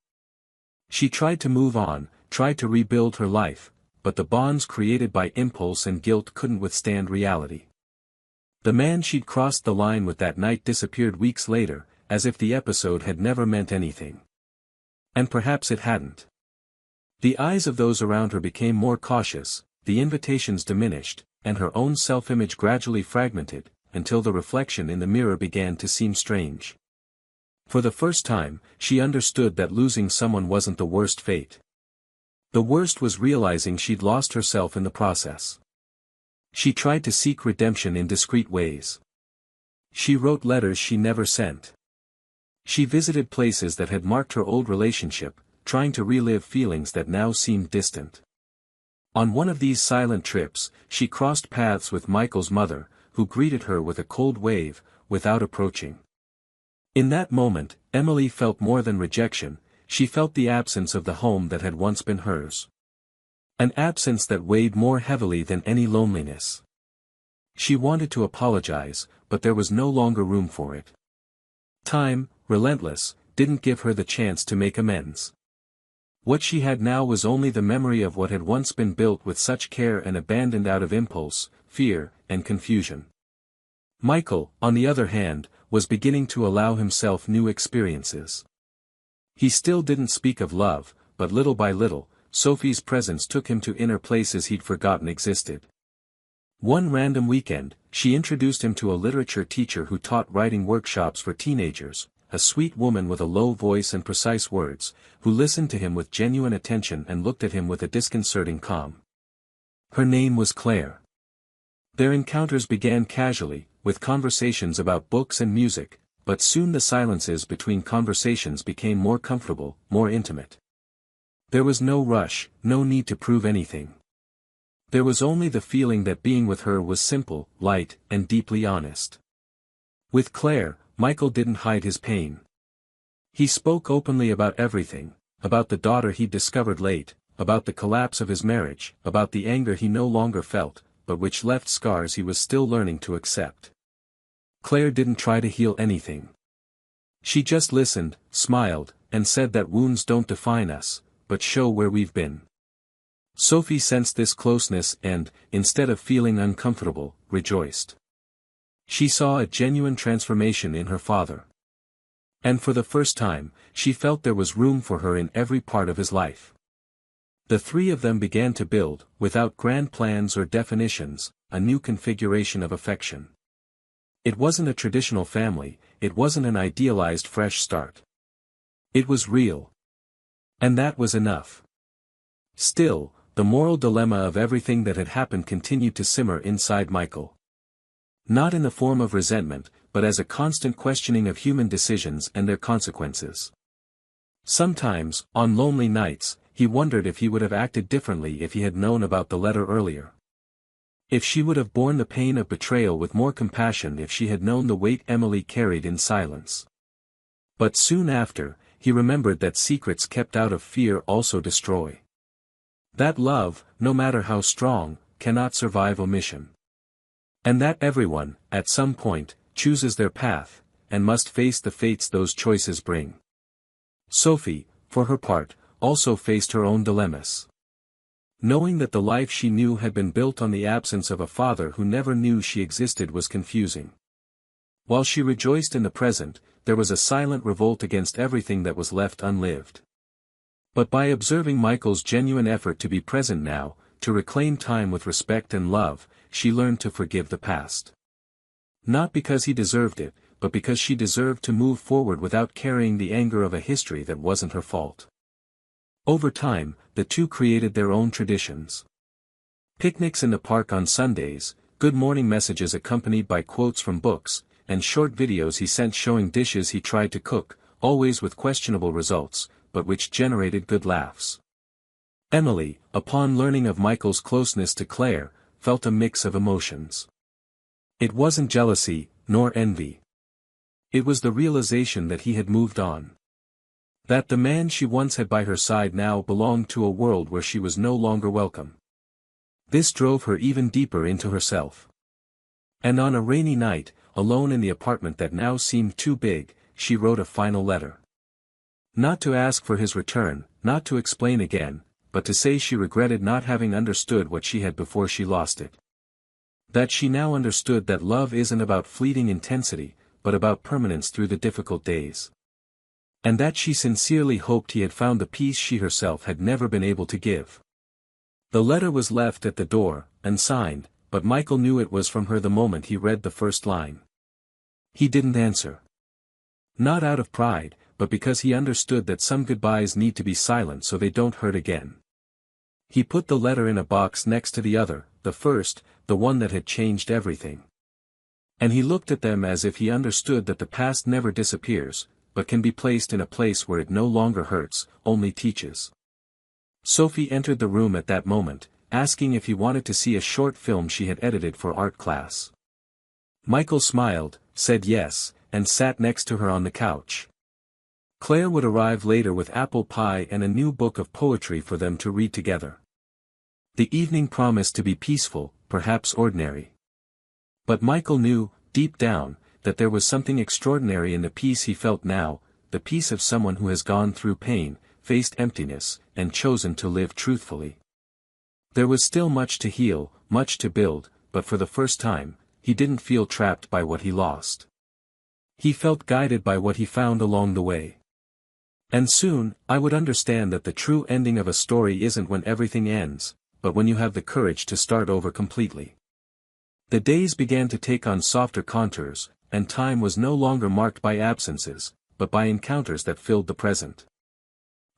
A: She tried to move on, tried to rebuild her life, but the bonds created by impulse and guilt couldn't withstand reality. The man she'd crossed the line with that night disappeared weeks later, as if the episode had never meant anything. And perhaps it hadn't. The eyes of those around her became more cautious, the invitations diminished, and her own self-image gradually fragmented, until the reflection in the mirror began to seem strange. For the first time, she understood that losing someone wasn't the worst fate. The worst was realizing she'd lost herself in the process. She tried to seek redemption in discreet ways. She wrote letters she never sent. She visited places that had marked her old relationship, trying to relive feelings that now seemed distant. On one of these silent trips, she crossed paths with Michael's mother, who greeted her with a cold wave, without approaching. In that moment, Emily felt more than rejection, she felt the absence of the home that had once been hers. An absence that weighed more heavily than any loneliness. She wanted to apologize, but there was no longer room for it. Time, relentless, didn't give her the chance to make amends. What she had now was only the memory of what had once been built with such care and abandoned out of impulse, fear, and confusion. Michael, on the other hand, was beginning to allow himself new experiences. He still didn't speak of love, but little by little, Sophie's presence took him to inner places he'd forgotten existed. One random weekend, she introduced him to a literature teacher who taught writing workshops for teenagers, a sweet woman with a low voice and precise words, who listened to him with genuine attention and looked at him with a disconcerting calm. Her name was Claire. Their encounters began casually, with conversations about books and music, but soon the silences between conversations became more comfortable, more intimate. There was no rush, no need to prove anything. There was only the feeling that being with her was simple, light, and deeply honest. With Claire, Michael didn't hide his pain. He spoke openly about everything, about the daughter he'd discovered late, about the collapse of his marriage, about the anger he no longer felt, but which left scars he was still learning to accept. Claire didn't try to heal anything. She just listened, smiled, and said that wounds don't define us, but show where we've been. Sophie sensed this closeness and, instead of feeling uncomfortable, rejoiced. She saw a genuine transformation in her father. And for the first time, she felt there was room for her in every part of his life. The three of them began to build, without grand plans or definitions, a new configuration of affection. It wasn't a traditional family, it wasn't an idealized fresh start. It was real. And that was enough. Still, the moral dilemma of everything that had happened continued to simmer inside Michael. Not in the form of resentment, but as a constant questioning of human decisions and their consequences. Sometimes, on lonely nights, he wondered if he would have acted differently if he had known about the letter earlier. If she would have borne the pain of betrayal with more compassion if she had known the weight Emily carried in silence. But soon after, he remembered that secrets kept out of fear also destroy. That love, no matter how strong, cannot survive omission. And that everyone, at some point, chooses their path, and must face the fates those choices bring. Sophie, for her part, also faced her own dilemmas. Knowing that the life she knew had been built on the absence of a father who never knew she existed was confusing. While she rejoiced in the present, there was a silent revolt against everything that was left unlived. But by observing Michael's genuine effort to be present now, to reclaim time with respect and love, she learned to forgive the past. Not because he deserved it, but because she deserved to move forward without carrying the anger of a history that wasn't her fault. Over time, the two created their own traditions. Picnics in the park on Sundays, good morning messages accompanied by quotes from books, and short videos he sent showing dishes he tried to cook, always with questionable results, but which generated good laughs. Emily, upon learning of Michael's closeness to Claire, felt a mix of emotions. It wasn't jealousy, nor envy. It was the realization that he had moved on. That the man she once had by her side now belonged to a world where she was no longer welcome. This drove her even deeper into herself. And on a rainy night, alone in the apartment that now seemed too big, she wrote a final letter. Not to ask for his return, not to explain again, but to say she regretted not having understood what she had before she lost it. That she now understood that love isn't about fleeting intensity, but about permanence through the difficult days. And that she sincerely hoped he had found the peace she herself had never been able to give. The letter was left at the door, unsigned, but Michael knew it was from her the moment he read the first line. He didn't answer. Not out of pride, but because he understood that some goodbyes need to be silent so they don't hurt again. He put the letter in a box next to the other, the first, the one that had changed everything. And he looked at them as if he understood that the past never disappears, but can be placed in a place where it no longer hurts, only teaches. Sophie entered the room at that moment, asking if he wanted to see a short film she had edited for art class. Michael smiled, said yes, and sat next to her on the couch. Claire would arrive later with apple pie and a new book of poetry for them to read together. The evening promised to be peaceful, perhaps ordinary. But Michael knew, deep down, that there was something extraordinary in the peace he felt now, the peace of someone who has gone through pain, faced emptiness, and chosen to live truthfully. There was still much to heal, much to build, but for the first time, he didn't feel trapped by what he lost. He felt guided by what he found along the way. And soon, I would understand that the true ending of a story isn't when everything ends, but when you have the courage to start over completely. The days began to take on softer contours, and time was no longer marked by absences, but by encounters that filled the present.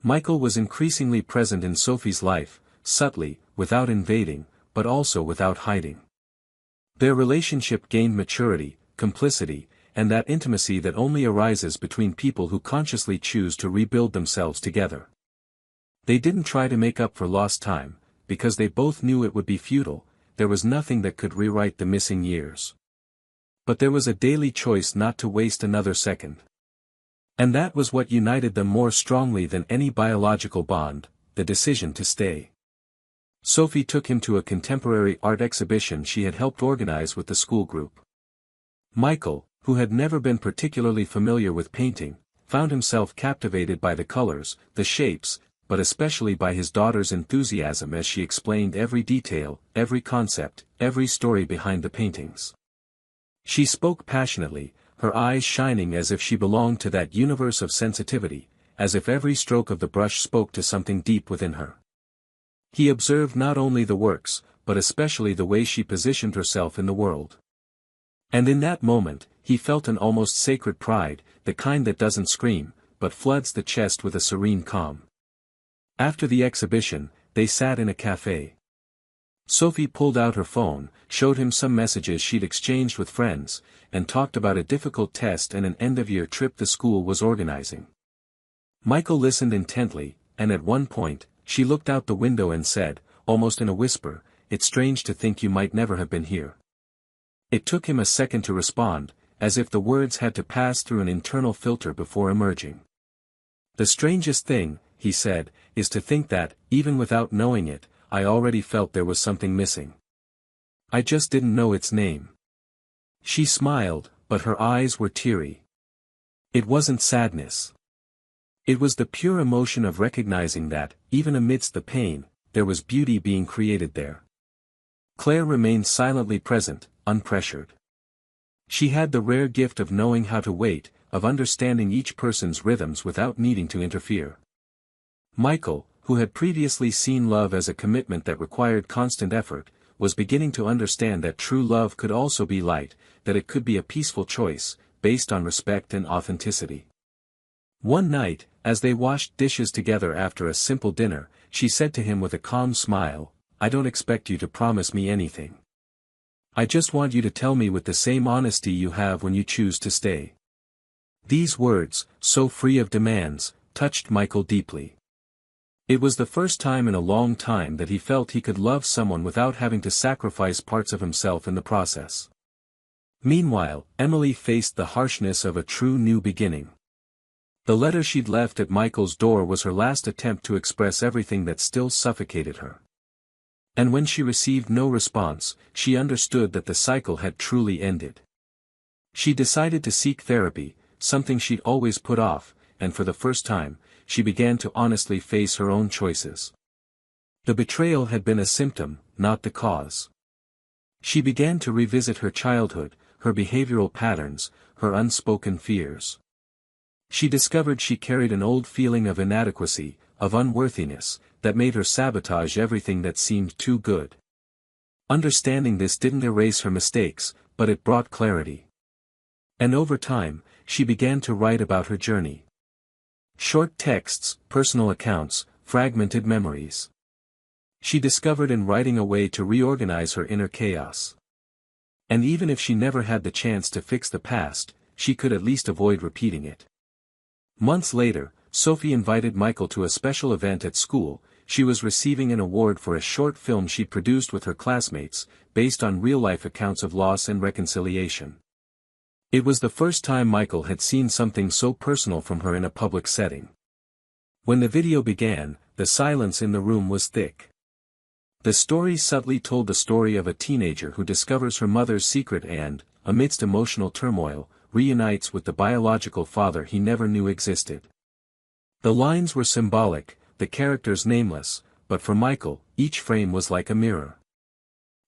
A: Michael was increasingly present in Sophie's life, subtly, without invading, but also without hiding. Their relationship gained maturity, complicity, and that intimacy that only arises between people who consciously choose to rebuild themselves together. They didn't try to make up for lost time, because they both knew it would be futile. There was nothing that could rewrite the missing years. But there was a daily choice not to waste another second. And that was what united them more strongly than any biological bond, the decision to stay. Sophie took him to a contemporary art exhibition she had helped organize with the school group. Michael, who had never been particularly familiar with painting, found himself captivated by the colors, the shapes, but especially by his daughter's enthusiasm as she explained every detail, every concept, every story behind the paintings. She spoke passionately, her eyes shining as if she belonged to that universe of sensitivity, as if every stroke of the brush spoke to something deep within her. He observed not only the works, but especially the way she positioned herself in the world. And in that moment, he felt an almost sacred pride, the kind that doesn't scream, but floods the chest with a serene calm. After the exhibition, they sat in a cafe. Sophie pulled out her phone, showed him some messages she'd exchanged with friends, and talked about a difficult test and an end-of-year trip the school was organizing. Michael listened intently, and at one point, she looked out the window and said, almost in a whisper, "It's strange to think you might never have been here." It took him a second to respond, as if the words had to pass through an internal filter before emerging. "The strangest thing," he said, "is to think that, even without knowing it, I already felt there was something missing. I just didn't know its name." She smiled, but her eyes were teary. It wasn't sadness. It was the pure emotion of recognizing that, even amidst the pain, there was beauty being created there. Claire remained silently present, unpressured. She had the rare gift of knowing how to wait, of understanding each person's rhythms without needing to interfere. Michael, who had previously seen love as a commitment that required constant effort, was beginning to understand that true love could also be light, that it could be a peaceful choice, based on respect and authenticity. One night, as they washed dishes together after a simple dinner, she said to him with a calm smile, "I don't expect you to promise me anything. I just want you to tell me with the same honesty you have when you choose to stay." These words, so free of demands, touched Michael deeply. It was the first time in a long time that he felt he could love someone without having to sacrifice parts of himself in the process. Meanwhile, Emily faced the harshness of a true new beginning. The letter she'd left at Michael's door was her last attempt to express everything that still suffocated her. And when she received no response, she understood that the cycle had truly ended. She decided to seek therapy, something she'd always put off, and for the first time, she began to honestly face her own choices. The betrayal had been a symptom, not the cause. She began to revisit her childhood, her behavioral patterns, her unspoken fears. She discovered she carried an old feeling of inadequacy, of unworthiness, that made her sabotage everything that seemed too good. Understanding this didn't erase her mistakes, but it brought clarity. And over time, she began to write about her journey. Short texts, personal accounts, fragmented memories. She discovered in writing a way to reorganize her inner chaos. And even if she never had the chance to fix the past, she could at least avoid repeating it. Months later, Sophie invited Michael to a special event at school. She was receiving an award for a short film she produced with her classmates, based on real-life accounts of loss and reconciliation. It was the first time Michael had seen something so personal from her in a public setting. When the video began, the silence in the room was thick. The story subtly told the story of a teenager who discovers her mother's secret and, amidst emotional turmoil, reunites with the biological father he never knew existed. The lines were symbolic, the characters nameless, but for Michael, each frame was like a mirror.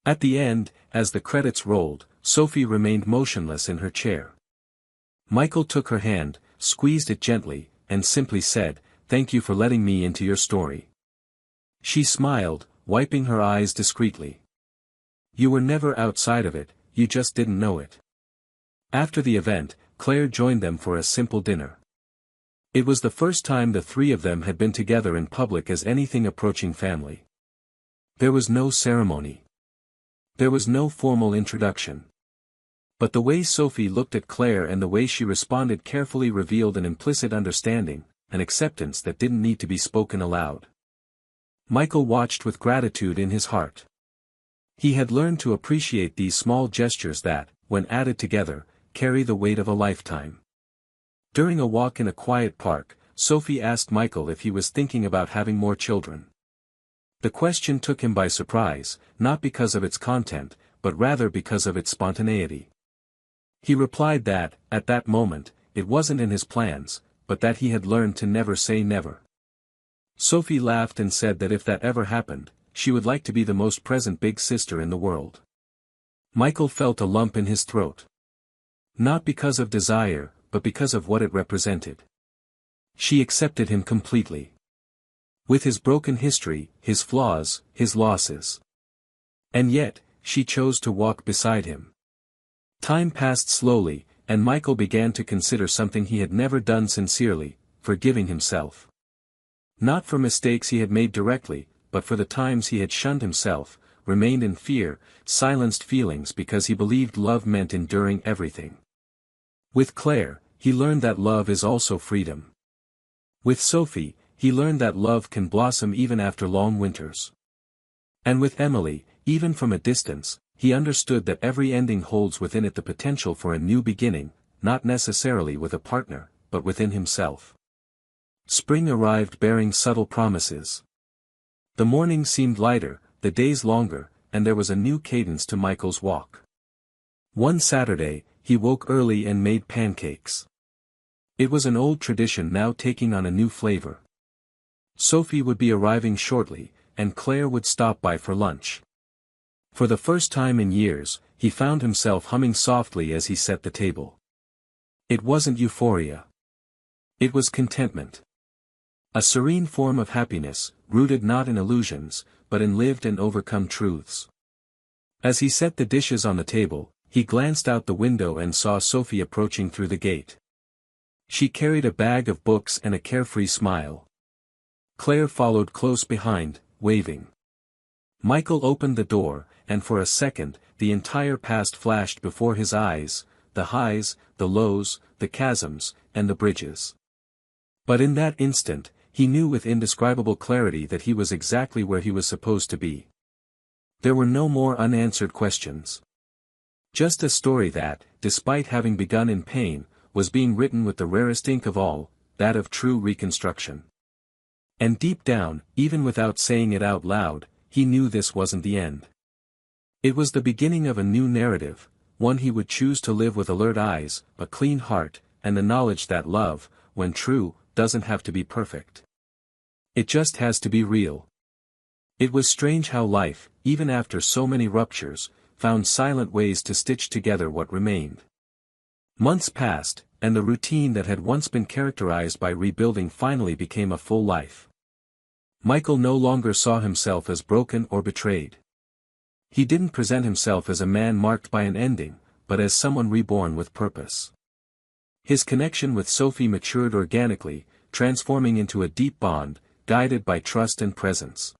A: At the end, as the credits rolled, Sophie remained motionless in her chair. Michael took her hand, squeezed it gently, and simply said, "Thank you for letting me into your story." She smiled, wiping her eyes discreetly. "You were never outside of it, you just didn't know it." After the event, Claire joined them for a simple dinner. It was the first time the three of them had been together in public as anything approaching family. There was no ceremony. There was no formal introduction. But the way Sophie looked at Claire and the way she responded carefully revealed an implicit understanding, an acceptance that didn't need to be spoken aloud. Michael watched with gratitude in his heart. He had learned to appreciate these small gestures that, when added together, carry the weight of a lifetime. During a walk in a quiet park, Sophie asked Michael if he was thinking about having more children. The question took him by surprise, not because of its content, but rather because of its spontaneity. He replied that, at that moment, it wasn't in his plans, but that he had learned to never say never. Sophie laughed and said that if that ever happened, she would like to be the most present big sister in the world. Michael felt a lump in his throat. Not because of desire, but because of what it represented. She accepted him completely. With his broken history, his flaws, his losses. And yet, she chose to walk beside him. Time passed slowly, and Michael began to consider something he had never done sincerely, forgiving himself. Not for mistakes he had made directly, but for the times he had shunned himself, remained in fear, silenced feelings because he believed love meant enduring everything. With Claire, he learned that love is also freedom. With Sophie, he learned that love can blossom even after long winters. And with Emily, even from a distance, he understood that every ending holds within it the potential for a new beginning, not necessarily with a partner, but within himself. Spring arrived bearing subtle promises. The mornings seemed lighter, the days longer, and there was a new cadence to Michael's walk. One Saturday, he woke early and made pancakes. It was an old tradition now taking on a new flavor. Sophie would be arriving shortly, and Claire would stop by for lunch. For the first time in years, he found himself humming softly as he set the table. It wasn't euphoria. It was contentment. A serene form of happiness, rooted not in illusions, but in lived and overcome truths. As he set the dishes on the table, he glanced out the window and saw Sophie approaching through the gate. She carried a bag of books and a carefree smile. Claire followed close behind, waving. Michael opened the door, and for a second, the entire past flashed before his eyes, the highs, the lows, the chasms, and the bridges. But in that instant, he knew with indescribable clarity that he was exactly where he was supposed to be. There were no more unanswered questions. Just a story that, despite having begun in pain, was being written with the rarest ink of all, that of true reconstruction. And deep down, even without saying it out loud, he knew this wasn't the end. It was the beginning of a new narrative, one he would choose to live with alert eyes, a clean heart, and the knowledge that love, when true, doesn't have to be perfect. It just has to be real. It was strange how life, even after so many ruptures, found silent ways to stitch together what remained. Months passed, and the routine that had once been characterized by rebuilding finally became a full life. Michael no longer saw himself as broken or betrayed. He didn't present himself as a man marked by an ending, but as someone reborn with purpose. His connection with Sophie matured organically, transforming into a deep bond, guided by trust and presence.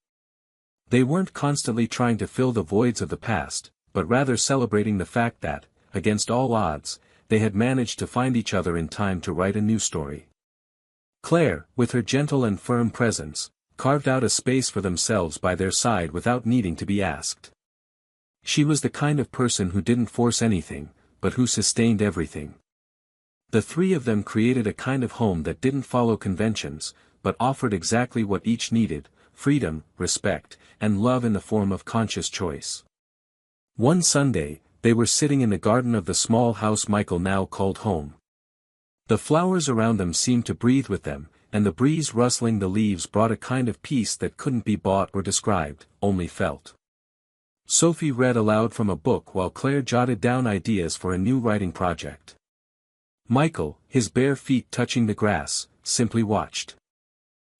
A: They weren't constantly trying to fill the voids of the past, but rather celebrating the fact that, against all odds, they had managed to find each other in time to write a new story. Claire, with her gentle and firm presence, carved out a space for themselves by their side without needing to be asked. She was the kind of person who didn't force anything, but who sustained everything. The three of them created a kind of home that didn't follow conventions, but offered exactly what each needed: freedom, respect, and love in the form of conscious choice. One Sunday, they were sitting in the garden of the small house Michael now called home. The flowers around them seemed to breathe with them, and the breeze rustling the leaves brought a kind of peace that couldn't be bought or described, only felt. Sophie read aloud from a book while Claire jotted down ideas for a new writing project. Michael, his bare feet touching the grass, simply watched.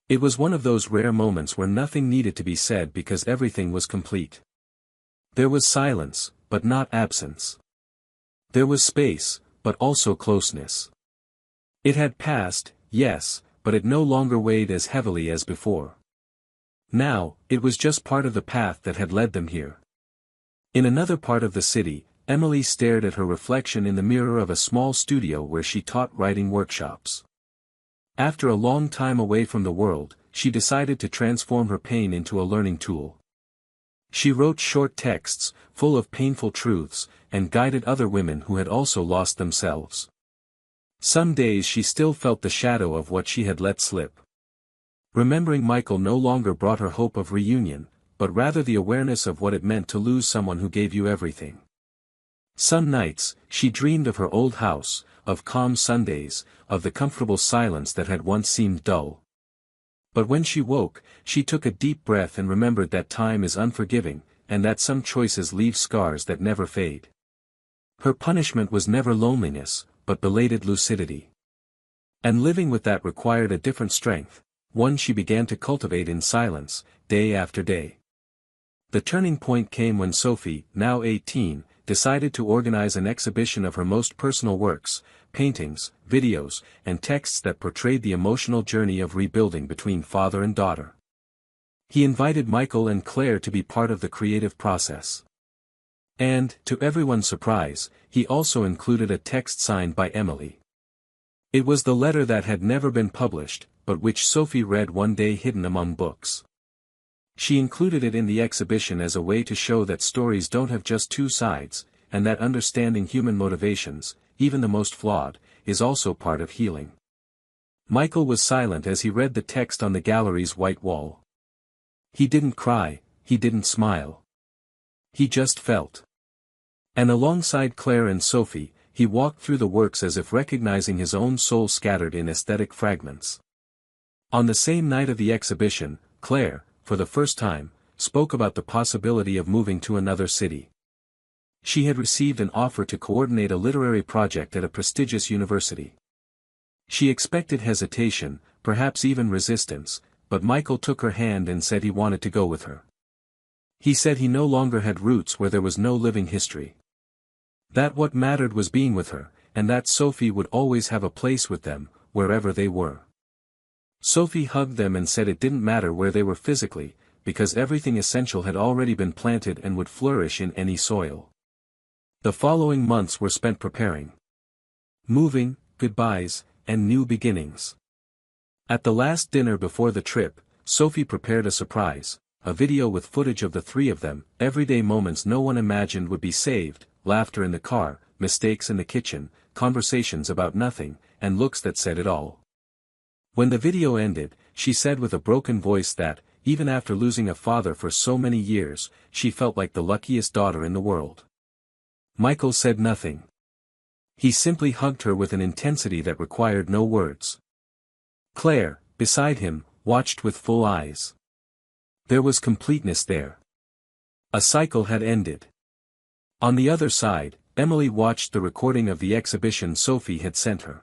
A: It was one of those rare moments where nothing needed to be said because everything was complete. There was silence, but not absence. There was space, but also closeness. It had passed, yes, but it no longer weighed as heavily as before. Now, it was just part of the path that had led them here. In another part of the city, Emily stared at her reflection in the mirror of a small studio where she taught writing workshops. After a long time away from the world, she decided to transform her pain into a learning tool. She wrote short texts, full of painful truths, and guided other women who had also lost themselves. Some days she still felt the shadow of what she had let slip. Remembering Michael no longer brought her hope of reunion, but rather the awareness of what it meant to lose someone who gave you everything. Some nights, she dreamed of her old house, of calm Sundays, of the comfortable silence that had once seemed dull. But when she woke, she took a deep breath and remembered that time is unforgiving, and that some choices leave scars that never fade. Her punishment was never loneliness, but belated lucidity. And living with that required a different strength, one she began to cultivate in silence, day after day. The turning point came when Sophie, now 18, decided to organize an exhibition of her most personal works, paintings, videos, and texts that portrayed the emotional journey of rebuilding between father and daughter. He invited Michael and Claire to be part of the creative process. And, to everyone's surprise, he also included a text signed by Emily. It was the letter that had never been published, but which Sophie read one day hidden among books. She included it in the exhibition as a way to show that stories don't have just two sides, and that understanding human motivations, even the most flawed, is also part of healing. Michael was silent as he read the text on the gallery's white wall. He didn't cry, he didn't smile. He just felt. And alongside Claire and Sophie, he walked through the works as if recognizing his own soul scattered in aesthetic fragments. On the same night of the exhibition, Claire, for the first time, spoke about the possibility of moving to another city. She had received an offer to coordinate a literary project at a prestigious university. She expected hesitation, perhaps even resistance, but Michael took her hand and said he wanted to go with her. He said he no longer had roots where there was no living history. That what mattered was being with her, and that Sophie would always have a place with them, wherever they were. Sophie hugged them and said it didn't matter where they were physically, because everything essential had already been planted and would flourish in any soil. The following months were spent preparing. Moving, goodbyes, and new beginnings. At the last dinner before the trip, Sophie prepared a surprise, a video with footage of the three of them, everyday moments no one imagined would be saved, laughter in the car, mistakes in the kitchen, conversations about nothing, and looks that said it all. When the video ended, she said with a broken voice that, even after losing a father for so many years, she felt like the luckiest daughter in the world. Michael said nothing. He simply hugged her with an intensity that required no words. Claire, beside him, watched with full eyes. There was completeness there. A cycle had ended. On the other side, Emily watched the recording of the exhibition Sophie had sent her.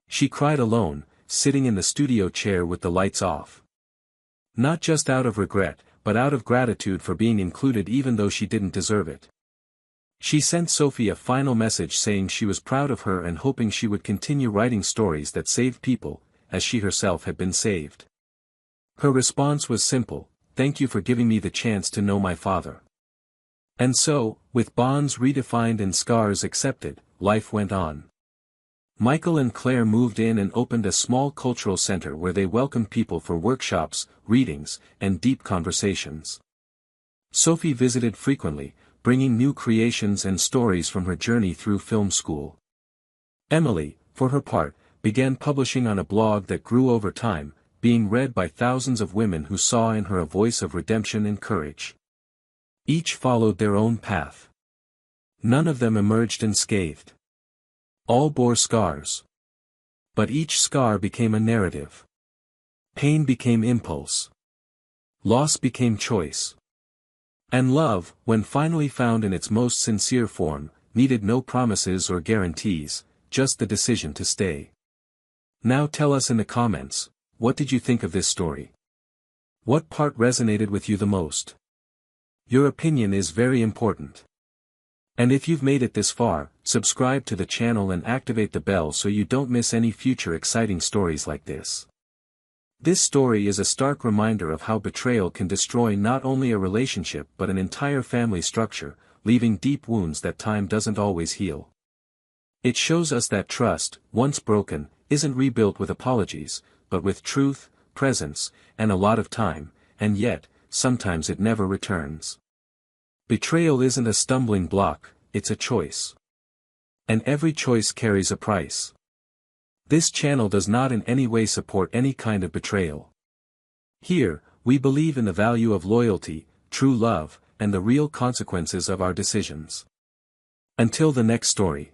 A: She cried alone, sitting in the studio chair with the lights off. Not just out of regret, but out of gratitude for being included even though she didn't deserve it. She sent Sophie a final message saying she was proud of her and hoping she would continue writing stories that saved people, as she herself had been saved. Her response was simple: "Thank you for giving me the chance to know my father." And so, with bonds redefined and scars accepted, life went on. Michael and Claire moved in and opened a small cultural center where they welcomed people for workshops, readings, and deep conversations. Sophie visited frequently, bringing new creations and stories from her journey through film school. Emily, for her part, began publishing on a blog that grew over time, being read by thousands of women who saw in her a voice of redemption and courage. Each followed their own path. None of them emerged unscathed. All bore scars. But each scar became a narrative. Pain became impulse. Loss became choice. And love, when finally found in its most sincere form, needed no promises or guarantees, just the decision to stay. Now tell us in the comments, what did you think of this story? What part resonated with you the most? Your opinion is very important. And if you've made it this far, subscribe to the channel and activate the bell so you don't miss any future exciting stories like this. This story is a stark reminder of how betrayal can destroy not only a relationship but an entire family structure, leaving deep wounds that time doesn't always heal. It shows us that trust, once broken, isn't rebuilt with apologies, but with truth, presence, and a lot of time, and yet, sometimes it never returns. Betrayal isn't a stumbling block, it's a choice. And every choice carries a price. This channel does not in any way support any kind of betrayal. Here, we believe in the value of loyalty, true love, and the real consequences of our decisions. Until the next story.